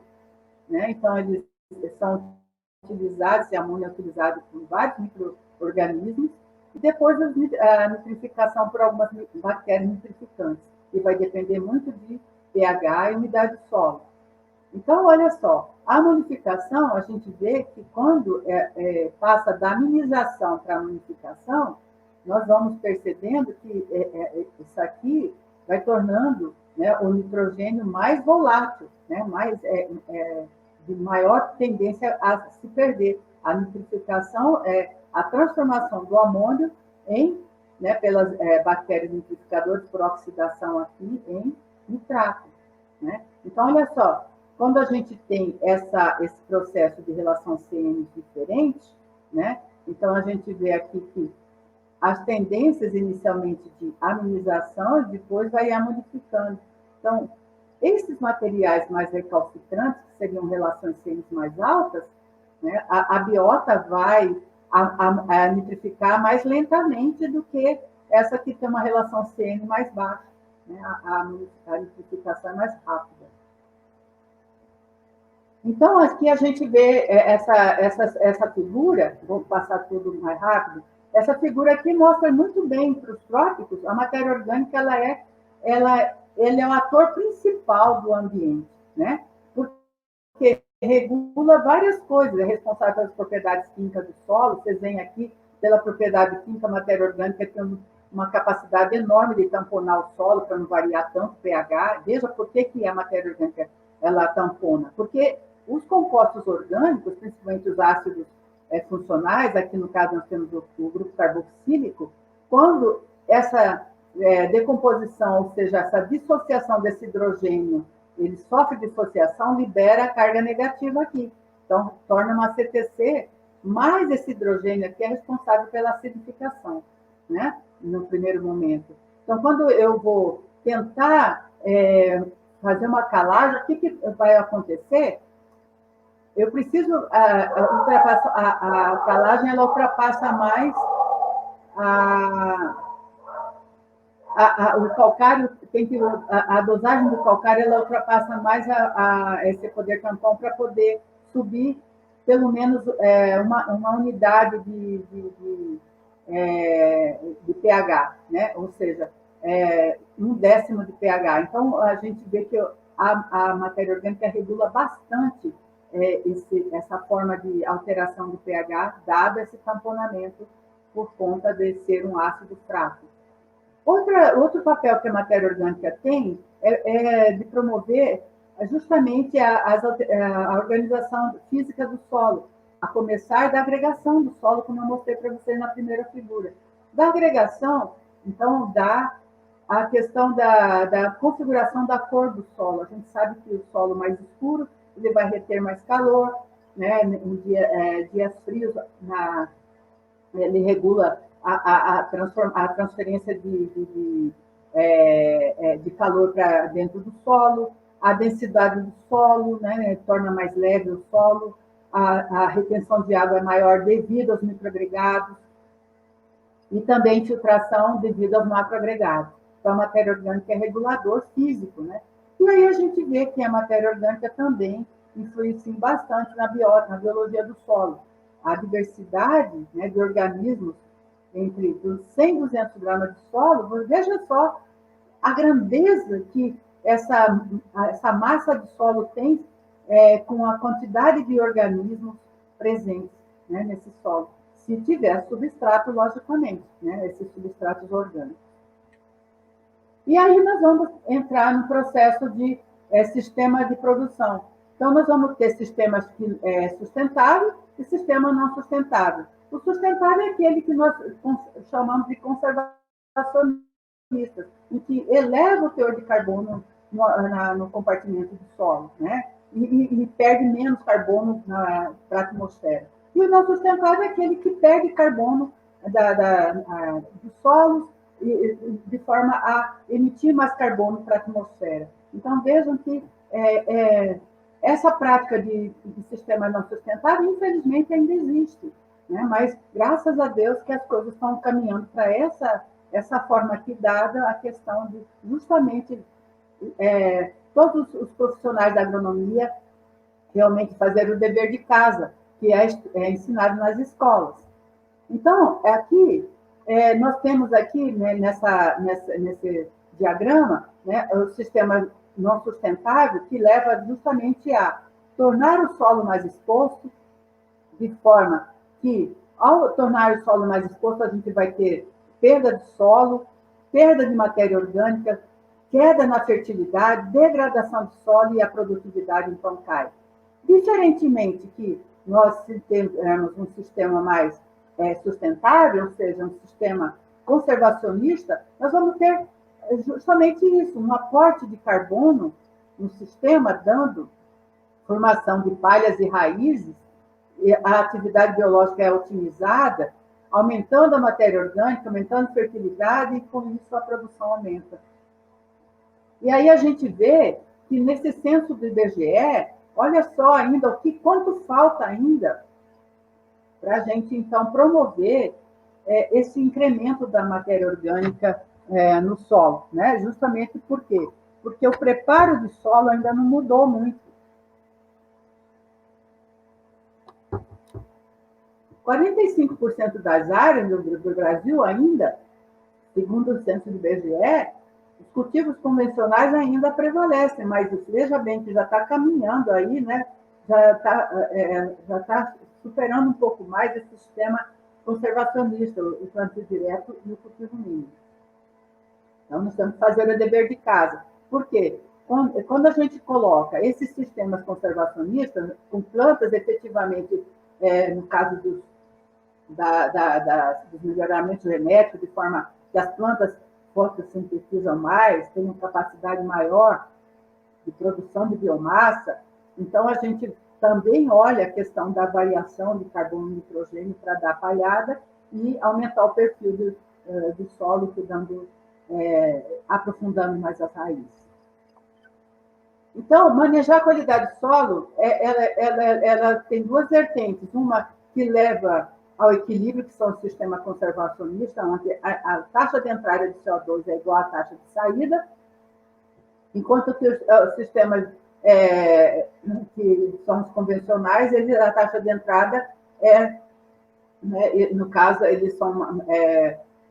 [SPEAKER 1] Né? Então, eles são utilizados, esse amônio é utilizado por vários micro-organismos, e depois a nitrificação por algumas bactérias nitrificantes, que vai depender muito de pH e umidade do solo. Então, olha só, a amonificação, a gente vê que quando passa da aminização para a amonificação, nós vamos percebendo que isso aqui vai tornando, né, o nitrogênio mais volátil, né, de maior tendência a se perder. A nitrificação é a transformação do amônio pelas bactérias nitrificadoras por oxidação aqui em nitrato. Né? Então, olha só, quando a gente tem esse processo de relação CN diferente, né? Então a gente vê aqui que as tendências inicialmente de aminização, depois vai amonificando. Então, esses materiais mais recalcitrantes, que seriam relações CN mais altas, né? A biota vai a nitrificar mais lentamente do que essa que tem uma relação CN mais baixa. Né? A nitrificação é mais rápida. Então, aqui a gente vê essa figura, vou passar tudo mais rápido, essa figura aqui mostra muito bem para os trópicos, a matéria orgânica ele é o ator principal do ambiente, né? Porque regula várias coisas, é responsável pelas propriedades químicas do solo, vocês veem aqui, pela propriedade química, a matéria orgânica tem uma capacidade enorme de tamponar o solo para não variar tanto o pH. Veja por que a matéria orgânica ela tampona, porque os compostos orgânicos, principalmente os ácidos funcionais, aqui no caso nós temos o grupo carboxílico, quando essa decomposição, ou seja, essa dissociação desse hidrogênio, ele sofre dissociação, libera a carga negativa aqui. Então, torna uma CTC, mais esse hidrogênio aqui é responsável pela acidificação, né? No primeiro momento. Então, quando eu vou tentar fazer uma calagem, o que vai acontecer? Eu preciso ultrapassar a calagem, ela ultrapassa mais o calcário, a dosagem do calcário ela ultrapassa mais esse poder tampão para poder subir pelo menos uma unidade de pH, né? Ou seja, 1/10 de pH. Então, a gente vê que a matéria orgânica regula bastante essa forma de alteração do pH, dado esse tamponamento por conta de ser um ácido fraco. Outro papel que a matéria orgânica tem é de promover justamente a organização física do solo, a começar da agregação do solo, como eu mostrei para vocês na primeira figura. Da agregação, então, dá a questão da configuração da cor do solo. A gente sabe que o solo mais escuro ele vai reter mais calor, né? Em dias frios, ele regula a transferência de calor para dentro do solo, a densidade do solo, né? Torna mais leve o solo, a retenção de água é maior devido aos microagregados, e também filtração devido aos macroagregados. Então, a matéria orgânica é regulador físico, né? E aí a gente vê que a matéria orgânica também influencia bastante na biologia do solo. A diversidade, né, de organismos entre dos 100 e 200 gramas de solo, veja só a grandeza que essa massa de solo tem com a quantidade de organismos presentes, né, nesse solo. Se tiver substrato, logicamente, né, esses substratos orgânicos. E aí nós vamos entrar no processo de sistema de produção. Então, nós vamos ter sistemas sustentáveis e sistema não sustentável. O sustentável é aquele que nós chamamos de conservacionistas, em que eleva o teor de carbono no compartimento do solo, né? E perde menos carbono para a atmosfera. E o não sustentável é aquele que perde carbono dos solos de forma a emitir mais carbono para a atmosfera. Então, vejam que essa prática de sistema não sustentável, infelizmente, ainda existe, né? Mas, graças a Deus, que as coisas estão caminhando para essa forma aqui, dada a questão de, justamente, todos os profissionais da agronomia realmente fazer o dever de casa, que é ensinado nas escolas. Então, aqui, nós temos aqui, né, nesse diagrama, né, o sistema não sustentável, que leva justamente a tornar o solo mais exposto, de forma que, ao tornar o solo mais exposto, a gente vai ter perda de solo, perda de matéria orgânica, queda na fertilidade, degradação do solo e a produtividade, então, cai. Diferentemente que nós temos um sistema mais sustentável, ou seja, um sistema conservacionista, nós vamos ter justamente isso, um aporte de carbono no sistema, dando formação de palhas e raízes, e a atividade biológica é otimizada, aumentando a matéria orgânica, aumentando a fertilidade, e com isso a produção aumenta. E aí a gente vê que nesse censo do IBGE, olha só ainda quanto falta ainda para a gente, então, promover esse incremento da matéria orgânica no solo, né? Justamente por quê? Porque o preparo do solo ainda não mudou muito. 45% das áreas do Brasil ainda, segundo o censo do IBGE, os cultivos convencionais ainda prevalecem, mas veja bem que já está caminhando aí, né? Já está superando um pouco mais esse sistema conservacionista, o plantio direto e o cultivo mínimo. Então, nós temos que fazer o dever de casa. Por quê? Quando a gente coloca esses sistemas conservacionistas, com plantas efetivamente, no caso dos melhoramentos genéticos, de forma que as plantas fotossintetizam mais, tenham capacidade maior de produção de biomassa, então a gente também olha a questão da variação de carbono e nitrogênio para dar palhada e aumentar o perfil do solo, aprofundando mais as raízes. Então, manejar a qualidade do solo, ela tem duas vertentes. Uma que leva ao equilíbrio, que são o sistema conservacionista, onde a taxa de entrada de CO2 é igual à taxa de saída, enquanto que os sistemas que são os convencionais, a taxa de entrada no caso, eles são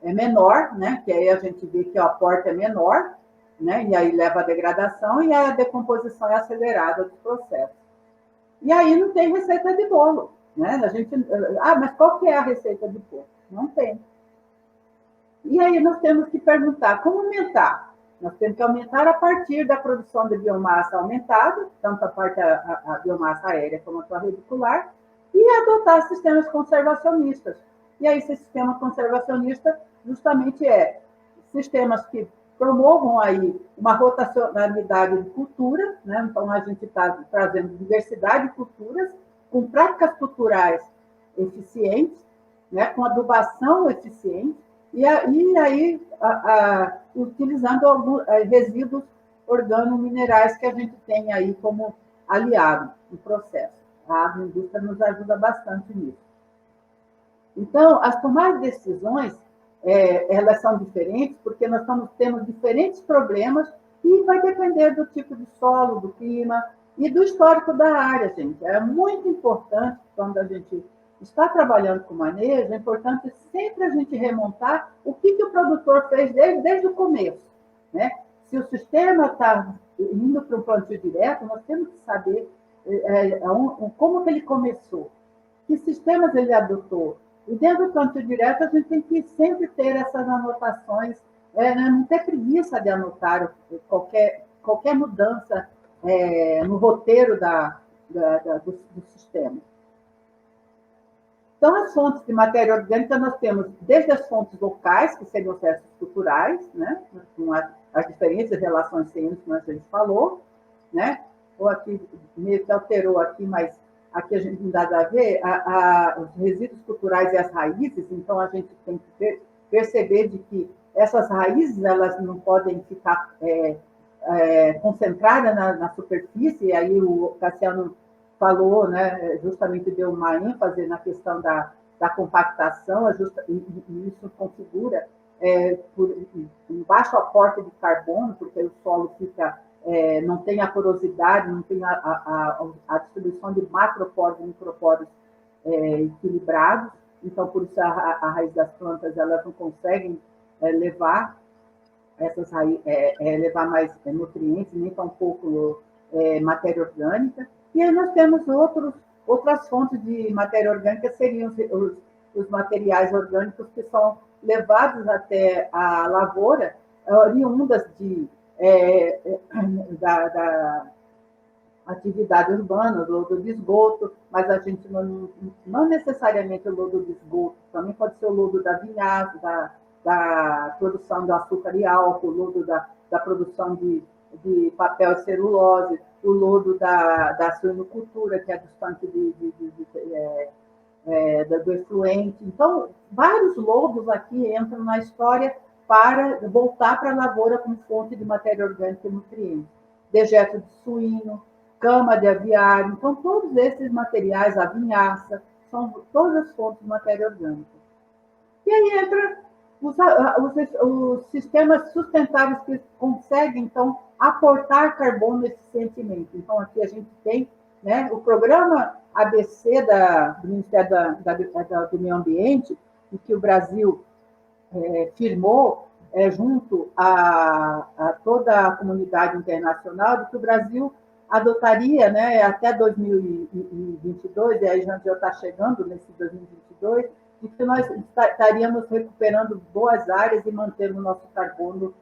[SPEAKER 1] menor, né? Que aí a gente vê que o aporte é menor, né? E aí leva à degradação e a decomposição é acelerada dos processos. E aí não tem receita de bolo, né? Mas qual que é a receita de bolo? Não tem. E aí nós temos que perguntar, como aumentar? Nós temos que aumentar a partir da produção de biomassa aumentada, tanto a biomassa aérea como a radicular, e adotar sistemas conservacionistas. E aí, esse sistema conservacionista justamente sistemas que promovam aí uma rotacionalidade de cultura, né? Então, a gente está trazendo diversidade de culturas, com práticas culturais eficientes, né? Com adubação eficiente, e aí utilizando alguns resíduos organominerais que a gente tem aí como aliado no processo. A agroindústria nos ajuda bastante nisso. Então, as tomadas de decisões, elas são diferentes porque nós estamos tendo diferentes problemas E vai depender do tipo de solo, do clima e do histórico da área, gente. É muito importante, quando a gente está trabalhando com manejo, é importante sempre a gente remontar o que o produtor fez desde o começo, né? Se o sistema está indo para um plantio direto, nós temos que saber como que ele começou, que sistemas ele adotou. E dentro do plantio direto, a gente tem que sempre ter essas anotações, né? Não ter preguiça de anotar qualquer mudança no roteiro do sistema. Então, as fontes de matéria orgânica, nós temos desde as fontes locais, que seriam os restos culturais, né? Com as diferentes relações ciências que a gente falou, né? Ou aqui, meio que alterou aqui, mas aqui a gente não dá a ver, os resíduos culturais e as raízes, então a gente tem que perceber de que essas raízes, elas não podem ficar concentradas na superfície, e aí o Cassiano falou, né, justamente deu uma ênfase na questão da compactação, e isso configura por um baixo aporte de carbono, porque o solo fica, não tem a porosidade, não tem a distribuição de macroporos e microporos equilibrados, então por isso a raiz das plantas elas não conseguem levar levar mais nutrientes, nem tão pouco matéria orgânica. E aí nós temos outras fontes de matéria orgânica, seriam os materiais orgânicos que são levados até a lavoura, oriundas da atividade urbana, o lodo de esgoto, mas a gente não necessariamente o lodo de esgoto, também pode ser o lodo da vinhaça, da produção do açúcar e álcool, o lodo da produção de papel e celulose, o lodo da suinocultura, que é distante do efluente. Então, vários lodos aqui entram na história para voltar para a lavoura como fonte de matéria orgânica e nutrientes. Dejeto de suíno, cama de aviário. Então, todos esses materiais, a vinhaça, são todas as fontes de matéria orgânica. E aí entra os sistemas sustentáveis que conseguem, então, aportar carbono eficientemente. Então, aqui a gente tem, né, o programa ABC do Ministério do Meio Ambiente, em que o Brasil firmou, junto a toda a comunidade internacional, de que o Brasil adotaria, né, até 2022, e aí já está chegando nesse 2022, de que nós estaríamos recuperando boas áreas e mantendo o nosso carbono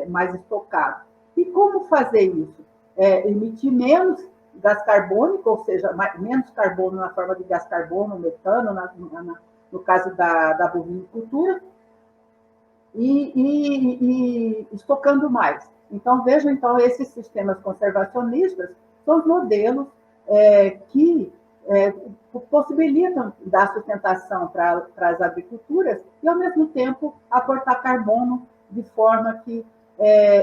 [SPEAKER 1] mais estocado. E como fazer isso? Emitir menos gás carbônico, ou seja, menos carbono na forma de gás carbono, metano, no caso da bovinicultura, e estocando mais. Então, vejam, então, esses sistemas conservacionistas são os modelos que possibilitam dar sustentação para as agriculturas e, ao mesmo tempo, aportar carbono de forma que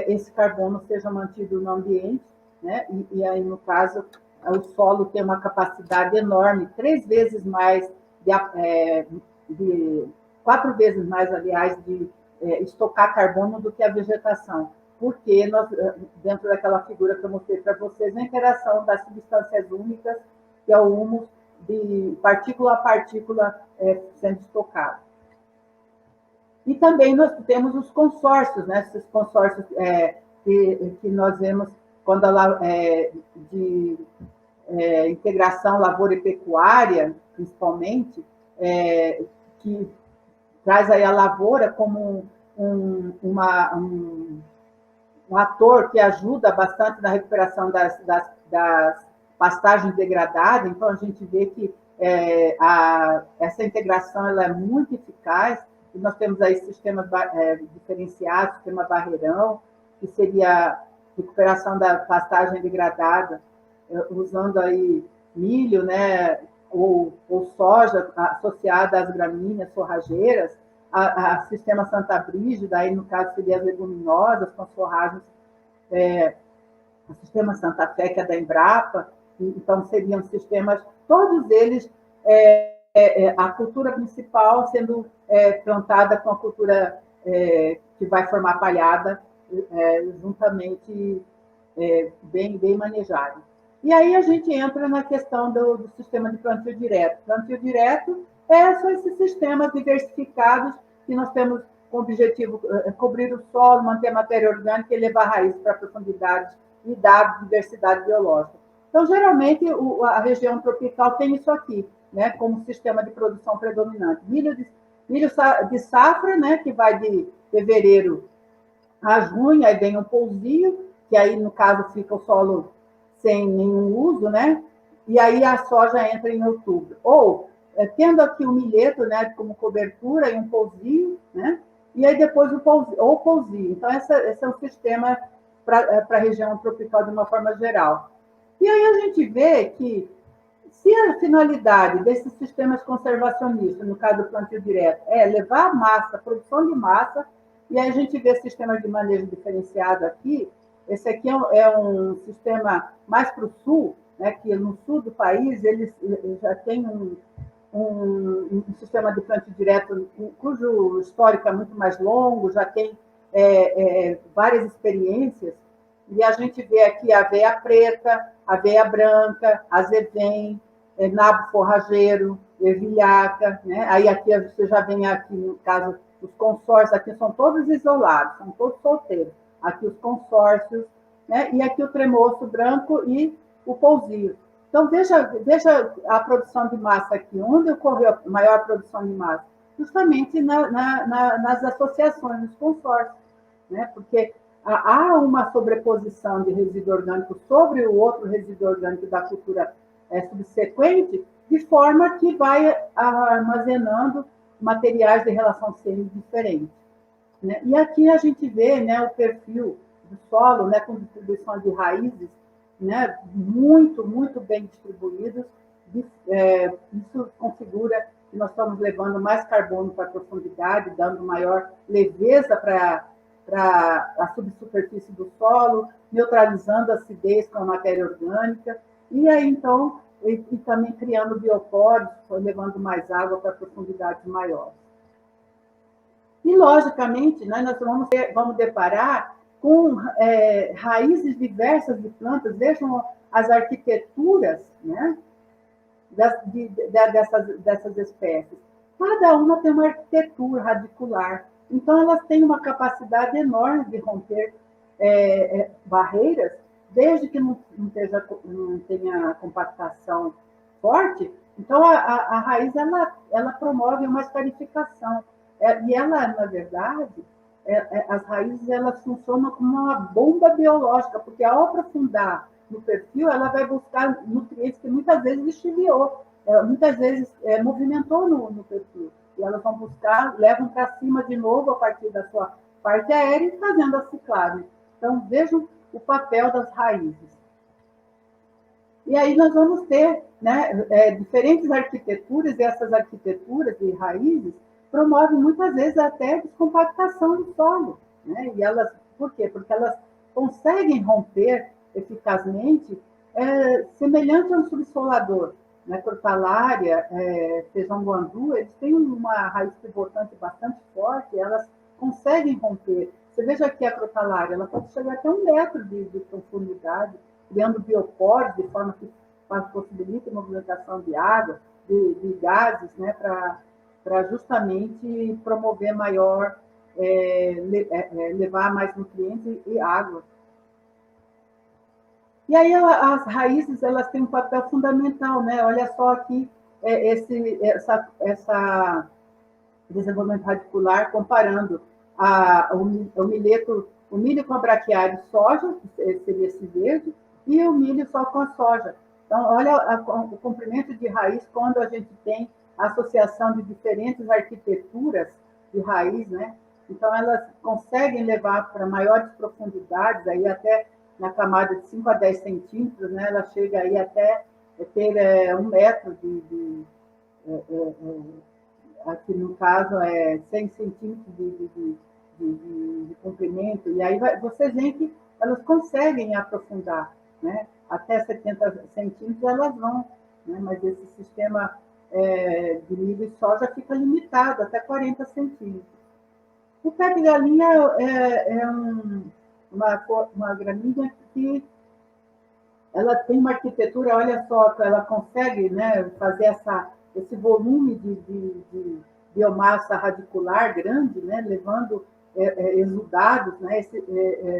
[SPEAKER 1] esse carbono seja mantido no ambiente, né? E aí, no caso, o solo tem uma capacidade enorme, 4 vezes mais, aliás, de estocar carbono do que a vegetação, porque nós, dentro daquela figura que eu mostrei para vocês, a interação das substâncias úmicas, que é o humus, de partícula a partícula sendo estocado. E também nós temos os consórcios, né? Esses consórcios que nós vemos quando de integração lavoura e pecuária, principalmente, que traz aí a lavoura como um ator que ajuda bastante na recuperação das pastagens degradadas. Então, a gente vê que essa integração ela é muito eficaz. E nós temos aí sistemas diferenciados, sistema barreirão, que seria a recuperação da pastagem degradada, usando aí milho, né, ou soja associada às gramíneas forrageiras, a sistema Santa Brígida, aí no caso seria as leguminosas com as forragens, o sistema Santa Fé, que é da Embrapa. Então seriam sistemas, todos eles, a cultura principal sendo plantada com a cultura que vai formar palhada juntamente bem manejado. E aí a gente entra na questão do sistema de plantio direto. Plantio direto são esses sistemas diversificados que nós temos com o objetivo de cobrir o solo, manter a matéria orgânica e levar raízes para profundidades e dar diversidade biológica. Então, geralmente, a região tropical tem isso aqui, né, como sistema de produção predominante. Milho de safra, né, que vai de fevereiro a junho, aí vem um pousio, que aí, no caso, fica o solo sem nenhum uso, né? E aí a soja entra em outubro. Ou, tendo aqui o milheto, né, como cobertura e um pousio, né? E aí depois o pousio. Então, esse é um sistema para a região tropical de uma forma geral. E aí a gente vê que, se a finalidade desses sistemas conservacionistas, no caso do plantio direto, é levar massa, produção de massa, e aí a gente vê sistemas de manejo diferenciado aqui. Esse aqui é um sistema mais para o sul, né, que no sul do país eles já tem um sistema de plantio direto cujo histórico é muito mais longo, já tem várias experiências, e a gente vê aqui a aveia preta, a aveia branca, azevém, nabo forrageiro, ervilhaca, né? Aí aqui você já vem aqui, no caso, os consórcios, aqui são todos isolados, são todos solteiros. Aqui os consórcios, né? E aqui o tremoço branco e o pousio. Então, veja a produção de massa aqui. Onde ocorreu a maior produção de massa? Justamente nas associações, nos consórcios, né? Porque há uma sobreposição de resíduo orgânico sobre o outro resíduo orgânico da cultura subsequente, de forma que vai armazenando materiais de relação sêmica diferentes. Né? E aqui a gente vê, né, o perfil do solo, né, com distribuição de raízes, né, muito bem distribuídos. Isso configura que nós estamos levando mais carbono para a profundidade, dando maior leveza para a subsuperfície do solo, neutralizando a acidez com a matéria orgânica, e aí, então, e também criando bioporos, levando mais água para profundidades maiores. E, logicamente, né, nós vamos deparar com raízes diversas de plantas. Vejam as arquiteturas, né, dessas espécies. Cada uma tem uma arquitetura radicular. Então, elas têm uma capacidade enorme de romper barreiras, desde que não tenha compactação forte. Então, a raiz ela promove uma escarificação. E ela, na verdade, as raízes elas funcionam como uma bomba biológica, porque ao aprofundar no perfil, ela vai buscar nutrientes que muitas vezes lixiviou, muitas vezes movimentou no perfil. E elas vão buscar, levam para cima de novo a partir da sua parte aérea, fazendo a ciclagem. Então, vejam o papel das raízes. E aí nós vamos ter, né, diferentes arquiteturas, e essas arquiteturas de raízes promovem muitas vezes até descompactação do solo. Né? E elas, por quê? Porque elas conseguem romper eficazmente, semelhante a um subsolador. Né? Crotalária, feijão guandu, eles têm uma raiz pivotante bastante forte, elas conseguem romper. Você veja aqui a crotalária, ela pode chegar até 1 metro de profundidade, criando bioporos, de forma que possibilita a movimentação de água, de gases, né, para justamente promover maior, levar mais nutrientes e água. E aí as raízes elas têm um papel fundamental, né? Olha só aqui essa desenvolvimento radicular comparando o milheto, o milho com a braquiária de soja, que seria esse verde, e o milho só com a soja. Então, olha o comprimento de raiz quando a gente tem a associação de diferentes arquiteturas de raiz, né? Então, elas conseguem levar para maiores profundidades, aí até na camada de 5 a 10 centímetros, né? Ela chega aí até ter 1 metro aqui no caso, 100 centímetros de comprimento, e aí vocês veem que elas conseguem aprofundar, né? Até 70 centímetros elas vão, né? Mas esse sistema de milho e soja fica limitado até 40 centímetros. O pé de galinha uma gramínea que ela tem uma arquitetura, olha só, ela consegue, né, fazer esse volume de biomassa radicular grande, né, levando exudados, né,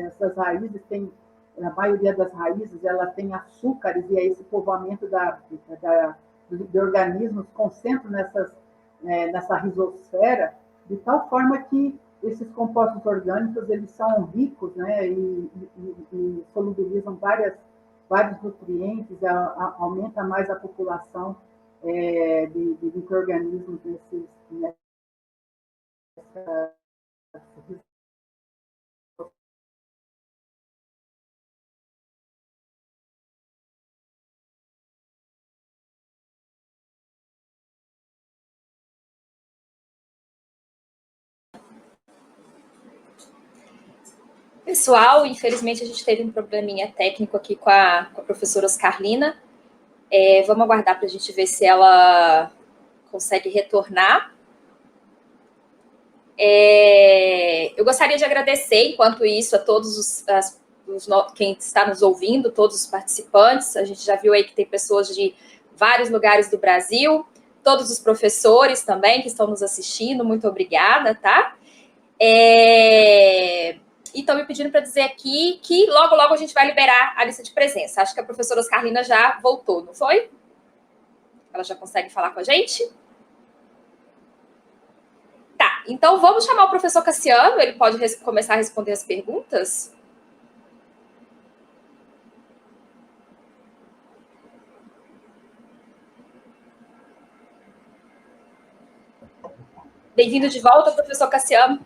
[SPEAKER 1] essas raízes têm, a maioria das raízes, ela tem açúcares, e é esse povoamento de organismos concentra nessa risosfera, de tal forma que esses compostos orgânicos, eles são ricos, né, e solubilizam vários nutrientes, aumenta mais a população de micro-organismos nessa.
[SPEAKER 2] Pessoal, infelizmente a gente teve um probleminha técnico aqui com a professora Oscarlina. Vamos aguardar para a gente ver se ela consegue retornar. Eu gostaria de agradecer, enquanto isso, a todos quem está nos ouvindo, todos os participantes. A gente já viu aí que tem pessoas de vários lugares do Brasil, todos os professores também que estão nos assistindo, muito obrigada, tá? E estão me pedindo para dizer aqui que logo, logo a gente vai liberar a lista de presença. Acho que a professora Oscarlina já voltou, não foi? Ela já consegue falar com a gente? Tá, então vamos chamar o professor Cassiano, ele pode começar a responder as perguntas? Bem-vindo de volta, professor Cassiano.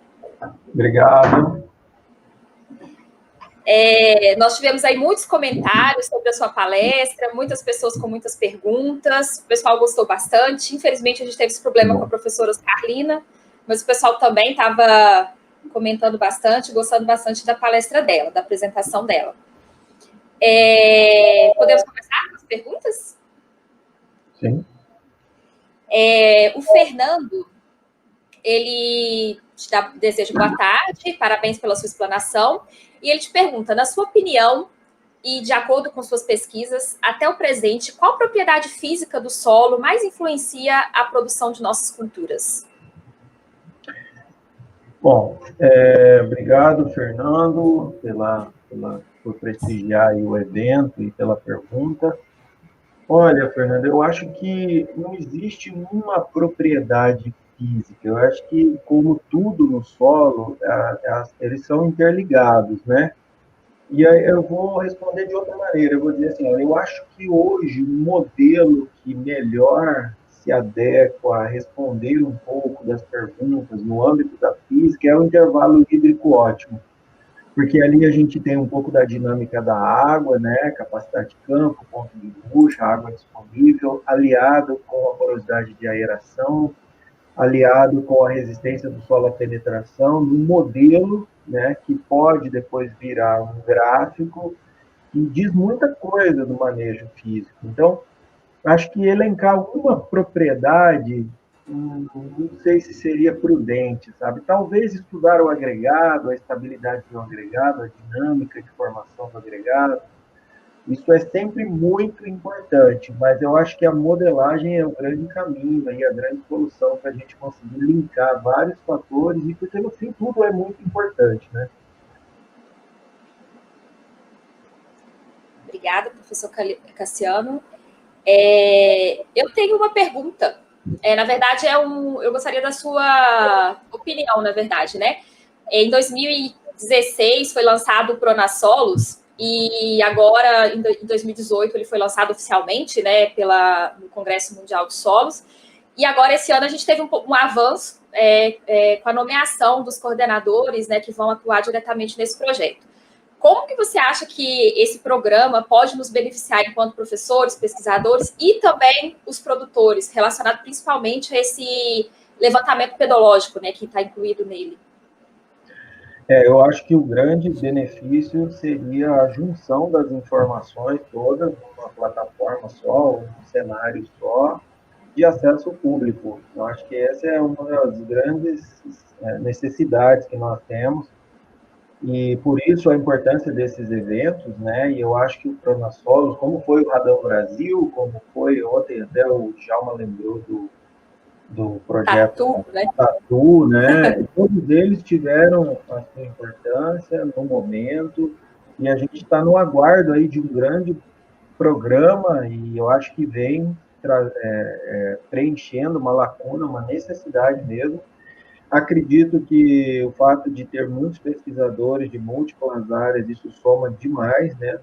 [SPEAKER 3] Obrigado.
[SPEAKER 2] Nós tivemos aí muitos comentários sobre a sua palestra, muitas pessoas com muitas perguntas, o pessoal gostou bastante. Infelizmente, a gente teve esse problema com a professora Oscarlina, mas o pessoal também estava comentando bastante, gostando bastante da palestra dela, da apresentação dela. Podemos começar com as perguntas?
[SPEAKER 3] Sim.
[SPEAKER 2] O Fernando, ele te deseja boa tarde, parabéns pela sua explanação, e ele te pergunta, na sua opinião, e de acordo com suas pesquisas, até o presente, qual propriedade física do solo mais influencia a produção de nossas culturas?
[SPEAKER 3] Bom, obrigado, Fernando, por prestigiar aí o evento e pela pergunta. Olha, Fernando, eu acho que não existe uma propriedade física. Eu acho que, como tudo no solo, eles são interligados, né? E aí eu vou responder de outra maneira. Eu vou dizer assim, eu acho que hoje o modelo que melhor se adequa a responder um pouco das perguntas no âmbito da física é o intervalo hídrico ótimo. Porque ali a gente tem um pouco da dinâmica da água, né? Capacidade de campo, ponto de bucha, água disponível, aliado com a porosidade de aeração, aliado com a resistência do solo à penetração, num modelo, né, que pode depois virar um gráfico que diz muita coisa do manejo físico. Então, acho que elencar alguma propriedade, não sei se seria prudente, sabe? Talvez estudar o agregado, a estabilidade do agregado, a dinâmica de formação do agregado, isso é sempre muito importante, mas eu acho que a modelagem é o grande caminho, aí, a grande solução para a gente conseguir linkar vários fatores, e porque no fim tudo é muito importante, né?
[SPEAKER 2] Obrigada, professor Cassiano. Eu tenho uma pergunta. Na verdade, eu gostaria da sua opinião, na verdade, né? Em 2016 foi lançado o Pronasolos, e agora, em 2018, ele foi lançado oficialmente, né, no Congresso Mundial de Solos. E agora, esse ano, a gente teve um avanço com a nomeação dos coordenadores, né, que vão atuar diretamente nesse projeto. Como que você acha que esse programa pode nos beneficiar enquanto professores, pesquisadores e também os produtores, relacionado principalmente a esse levantamento pedológico, né, que está incluído nele?
[SPEAKER 3] Eu acho que o grande benefício seria a junção das informações todas numa plataforma só, um cenário só, de acesso público. Eu acho que essa é uma das grandes necessidades que nós temos, E por isso a importância desses eventos, né? E eu acho que o Pronasolos, como foi o Radão Brasil, como foi ontem, até o Djalma lembrou do projeto
[SPEAKER 2] Tatu, né?
[SPEAKER 3] Tatu, né? Todos eles tiveram a sua importância no momento, e a gente está no aguardo aí de um grande programa, e eu acho que vem preenchendo uma lacuna, uma necessidade mesmo. Acredito que o fato de ter muitos pesquisadores de múltiplas áreas, isso soma demais, né,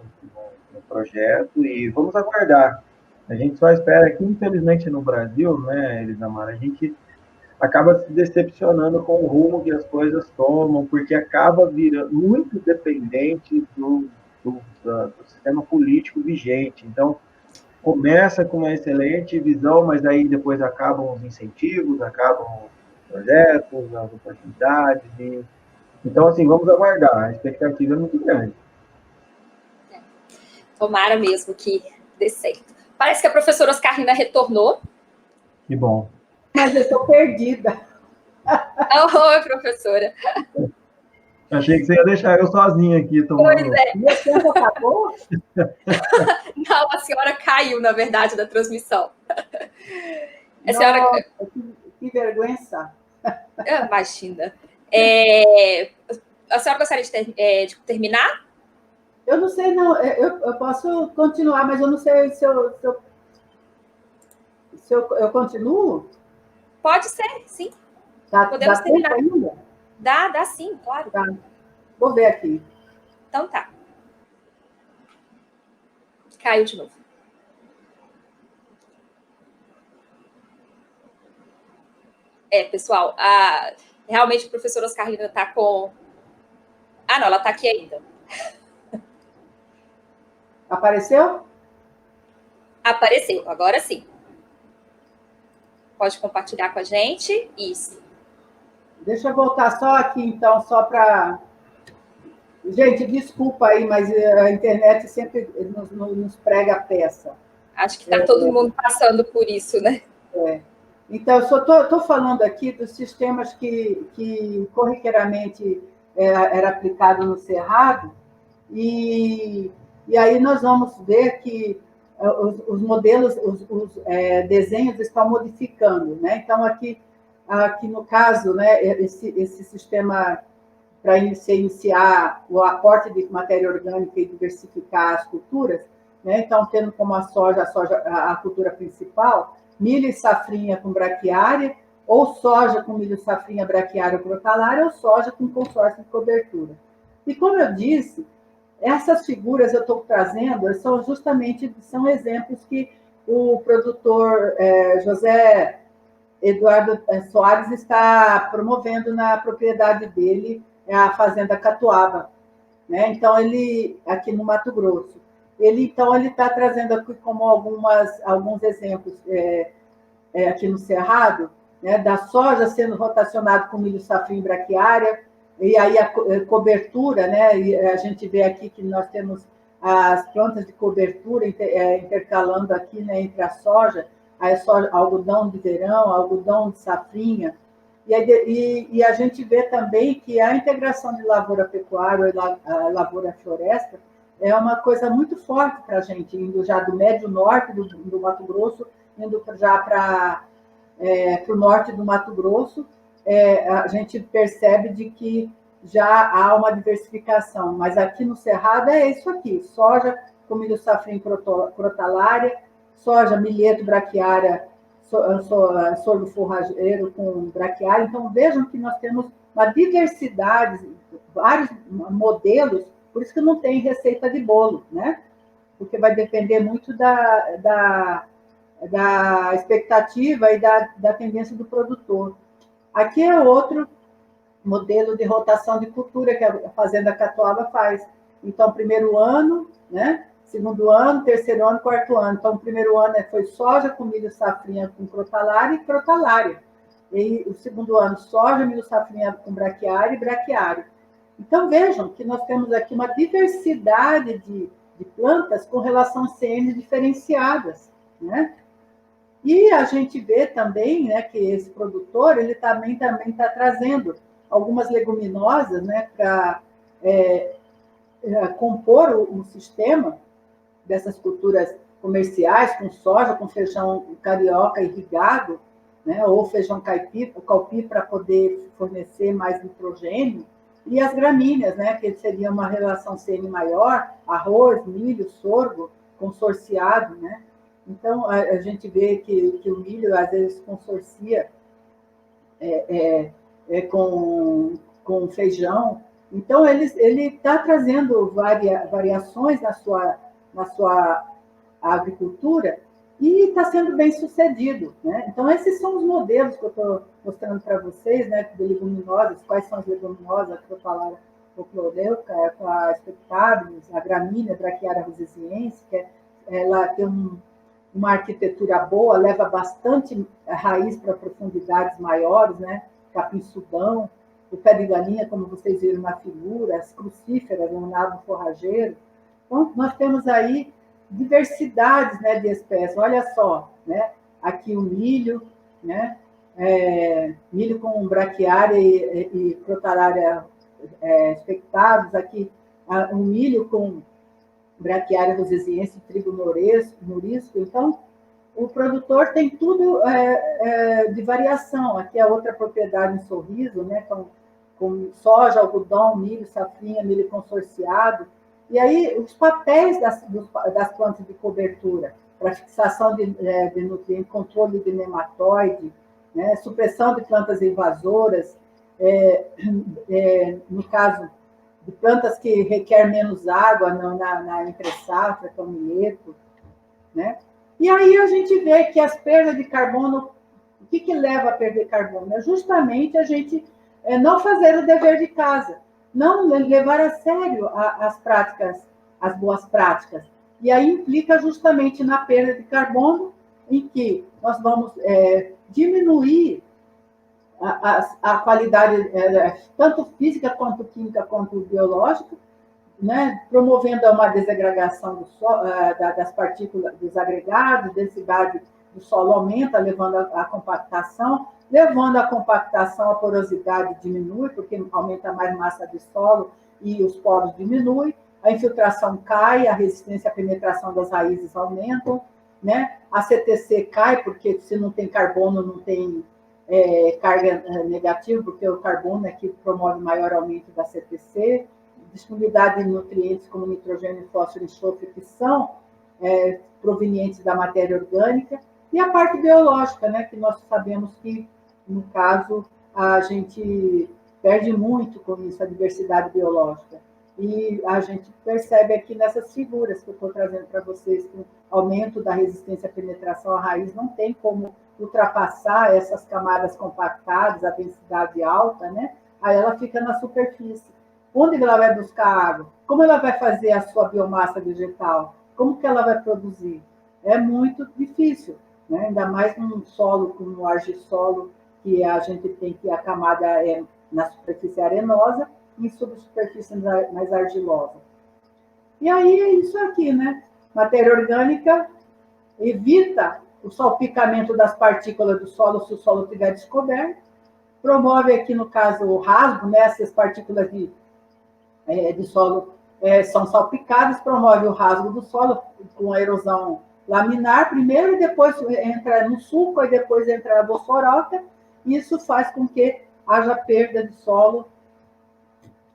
[SPEAKER 3] no projeto, e vamos aguardar. A gente só espera que, infelizmente, no Brasil, né, Elisamara, a gente acaba se decepcionando com o rumo que as coisas tomam, porque acaba virando muito dependente do sistema político vigente. Então, começa com uma excelente visão, mas aí depois acabam os incentivos, acabam os projetos, as oportunidades. Então, assim, vamos aguardar. A expectativa é muito grande.
[SPEAKER 2] Tomara mesmo que dê certo. Parece que a professora Oscarina retornou.
[SPEAKER 3] Que bom.
[SPEAKER 1] Mas eu estou perdida.
[SPEAKER 2] Oi, professora.
[SPEAKER 3] Achei que você ia deixar eu sozinha aqui tomando.
[SPEAKER 2] Pois é.
[SPEAKER 1] Meu tempo acabou?
[SPEAKER 2] Não, a senhora caiu, na verdade, da transmissão. A senhora...
[SPEAKER 1] Nossa, que vergonha.
[SPEAKER 2] Imagina. A senhora gostaria de terminar?
[SPEAKER 1] Eu não sei, não. Eu posso continuar, mas eu não sei se eu continuo.
[SPEAKER 2] Pode ser, sim.
[SPEAKER 1] Podemos terminar ainda?
[SPEAKER 2] Dá sim, claro.
[SPEAKER 1] Tá. Vou ver aqui.
[SPEAKER 2] Então tá. Caiu de novo. Pessoal, realmente a professora Oscarina está com... não, ela está aqui ainda.
[SPEAKER 1] Apareceu?
[SPEAKER 2] Apareceu, agora sim. Pode compartilhar com a gente. Isso.
[SPEAKER 1] Deixa eu voltar só aqui, então, só para... Gente, desculpa aí, mas a internet sempre nos prega a peça.
[SPEAKER 2] Acho que está todo mundo passando por isso, né?
[SPEAKER 1] Então, eu só estou falando aqui dos sistemas que corriqueiramente era aplicado no Cerrado, e aí nós vamos ver que os modelos, os desenhos estão modificando, né? Então, aqui no caso, né, esse sistema para iniciar o aporte de matéria orgânica e diversificar as culturas, né? Então, tendo como a soja a cultura principal, milho e safrinha com braquiária, ou soja com milho, safrinha, braquiária ou crotalária, ou soja com consórcio de cobertura. E como eu disse, essas figuras eu estou trazendo são exemplos que o produtor José Eduardo Soares está promovendo na propriedade dele, a Fazenda Catuaba, né? Então, ele, aqui no Mato Grosso. Ele está trazendo aqui como alguns exemplos aqui no Cerrado, né, da soja sendo rotacionado com milho, safrinha e braquiária, e aí a cobertura, né, e a gente vê aqui que nós temos as plantas de cobertura intercalando aqui, né, entre a soja, algodão de verão, algodão de safrinha, e a gente vê também que a integração de lavoura-pecuária e lavoura-floresta é uma coisa muito forte para a gente, indo já do médio norte do Mato Grosso, indo já para o norte do Mato Grosso, a gente percebe de que já há uma diversificação. Mas aqui no Cerrado é isso aqui, soja com milho safrinha crotalária, soja, milheto, braquiária, sorgo forrageiro com braquiária. Então, vejam que nós temos uma diversidade, vários modelos, por isso que não tem receita de bolo, né? Porque vai depender muito da expectativa e da tendência do produtor. Aqui é outro modelo de rotação de cultura que a Fazenda Catuaba faz. Então, primeiro ano, né? Segundo ano, terceiro ano, quarto ano. Então, o primeiro ano foi soja com milho safrinha com crotalária e crotalária. E o segundo ano, soja, milho safrinha com braquiária e braquiária. Então, vejam que nós temos aqui uma diversidade de plantas com relação a CN diferenciadas, né? E a gente vê também, né, que esse produtor ele também está trazendo algumas leguminosas, né, compor o sistema dessas culturas comerciais, com soja, com feijão carioca irrigado, né, ou feijão calpi para poder fornecer mais nitrogênio, e as gramíneas, né, que seria uma relação CN maior, arroz, milho, sorgo, consorciado, né? Então, a gente vê que o milho, às vezes, consorcia com feijão. Então, ele está trazendo variações na sua agricultura e está sendo bem sucedido, né? Então, esses são os modelos que eu estou mostrando para vocês, né, de leguminosas, quais são as leguminosas que eu falava, o cloreuca, a expectabilis, a gramínea, braquiária rosesiense, que ela tem uma arquitetura boa, leva bastante raiz para profundidades maiores, né? Capim-sudão, o pé de galinha, como vocês viram na figura, as crucíferas, o nabo forrageiro. Então, nós temos aí diversidades, né, de espécies. Olha só, né? Aqui o milho, né? Milho com braquiária e crotalária expectados. Aqui o milho com braquiária rosesiense, trigo nourisco. Então, o produtor tem tudo de variação. Aqui é outra propriedade em Sorriso, né? Com soja, algodão, milho, safrinha, milho consorciado. E aí, os papéis das plantas de cobertura, para fixação de nutrientes, controle de nematóide, né, supressão de plantas invasoras, no caso de plantas que requer menos água na entre-safra, que é o milheto, né? E aí a gente vê que as perdas de carbono, o que leva a perder carbono? É justamente a gente não fazer o dever de casa, não levar a sério as práticas, as boas práticas. E aí implica justamente na perda de carbono, em que nós vamos diminuir a qualidade, tanto física, quanto química, quanto biológica, né, promovendo uma desagregação das partículas, dos agregados, densidade do solo aumenta, levando a compactação, levando a compactação, a porosidade diminui, porque aumenta mais massa de solo e os poros diminuem, a infiltração cai, a resistência à penetração das raízes aumentam, né? A CTC cai, porque se não tem carbono, não tem carga negativa, porque o carbono é que promove maior aumento da CTC, disponibilidade de nutrientes como nitrogênio, fósforo e enxofre, que são provenientes da matéria orgânica, e a parte biológica, né, que nós sabemos que, no caso, a gente perde muito com isso, a diversidade biológica. E a gente percebe aqui nessas figuras que eu estou trazendo para vocês, que o aumento da resistência à penetração à raiz não tem como ultrapassar essas camadas compactadas, a densidade alta, né? Aí ela fica na superfície. Onde ela vai buscar água? Como ela vai fazer a sua biomassa vegetal? Como que ela vai produzir? É muito difícil, né? Ainda mais num solo como o argissolo, que a gente tem que a camada na superfície arenosa e subsuperfície mais argilosa. E aí é isso aqui, né? Matéria orgânica evita o salpicamento das partículas do solo se o solo estiver descoberto, promove aqui, no caso, o rasgo, né? Essas partículas de solo são salpicadas, promove o rasgo do solo com a erosão laminar primeiro, e depois entra no sulco, e depois entra na bosforoca. Isso faz com que haja perda de solo,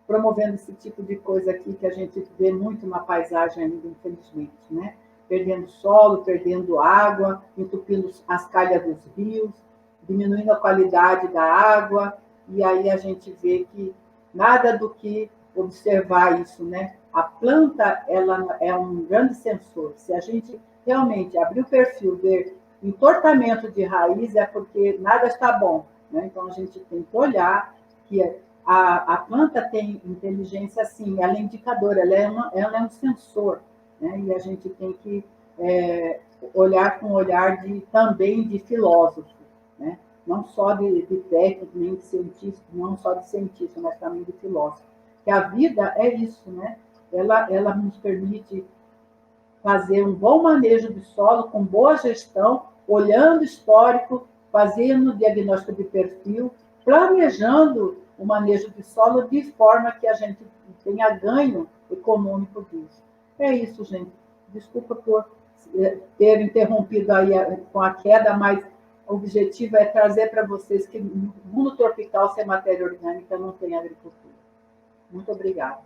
[SPEAKER 1] promovendo esse tipo de coisa aqui que a gente vê muito na paisagem ainda, infelizmente, né? Perdendo solo, perdendo água, entupindo as calhas dos rios, diminuindo a qualidade da água, e aí a gente vê que nada do que observar isso, né? A planta, ela é um grande sensor. Se a gente realmente abrir o perfil, ver entortamento de raiz, é porque nada está bom, né? Então, a gente tem que olhar que a planta tem inteligência, sim, ela é indicadora, ela é um sensor, né? E a gente tem que olhar com um olhar também de filósofo, né? Não só de técnico, nem de cientista, não só de cientista, mas também de filósofo. Que a vida é isso, né? Ela nos permite fazer um bom manejo de solo, com boa gestão, olhando histórico, fazendo diagnóstico de perfil, planejando o manejo de solo de forma que a gente tenha ganho econômico disso. É isso, gente. Desculpa por ter interrompido aí com a queda, mas o objetivo é trazer para vocês que no mundo tropical, sem matéria orgânica, não tem agricultura. Muito obrigada.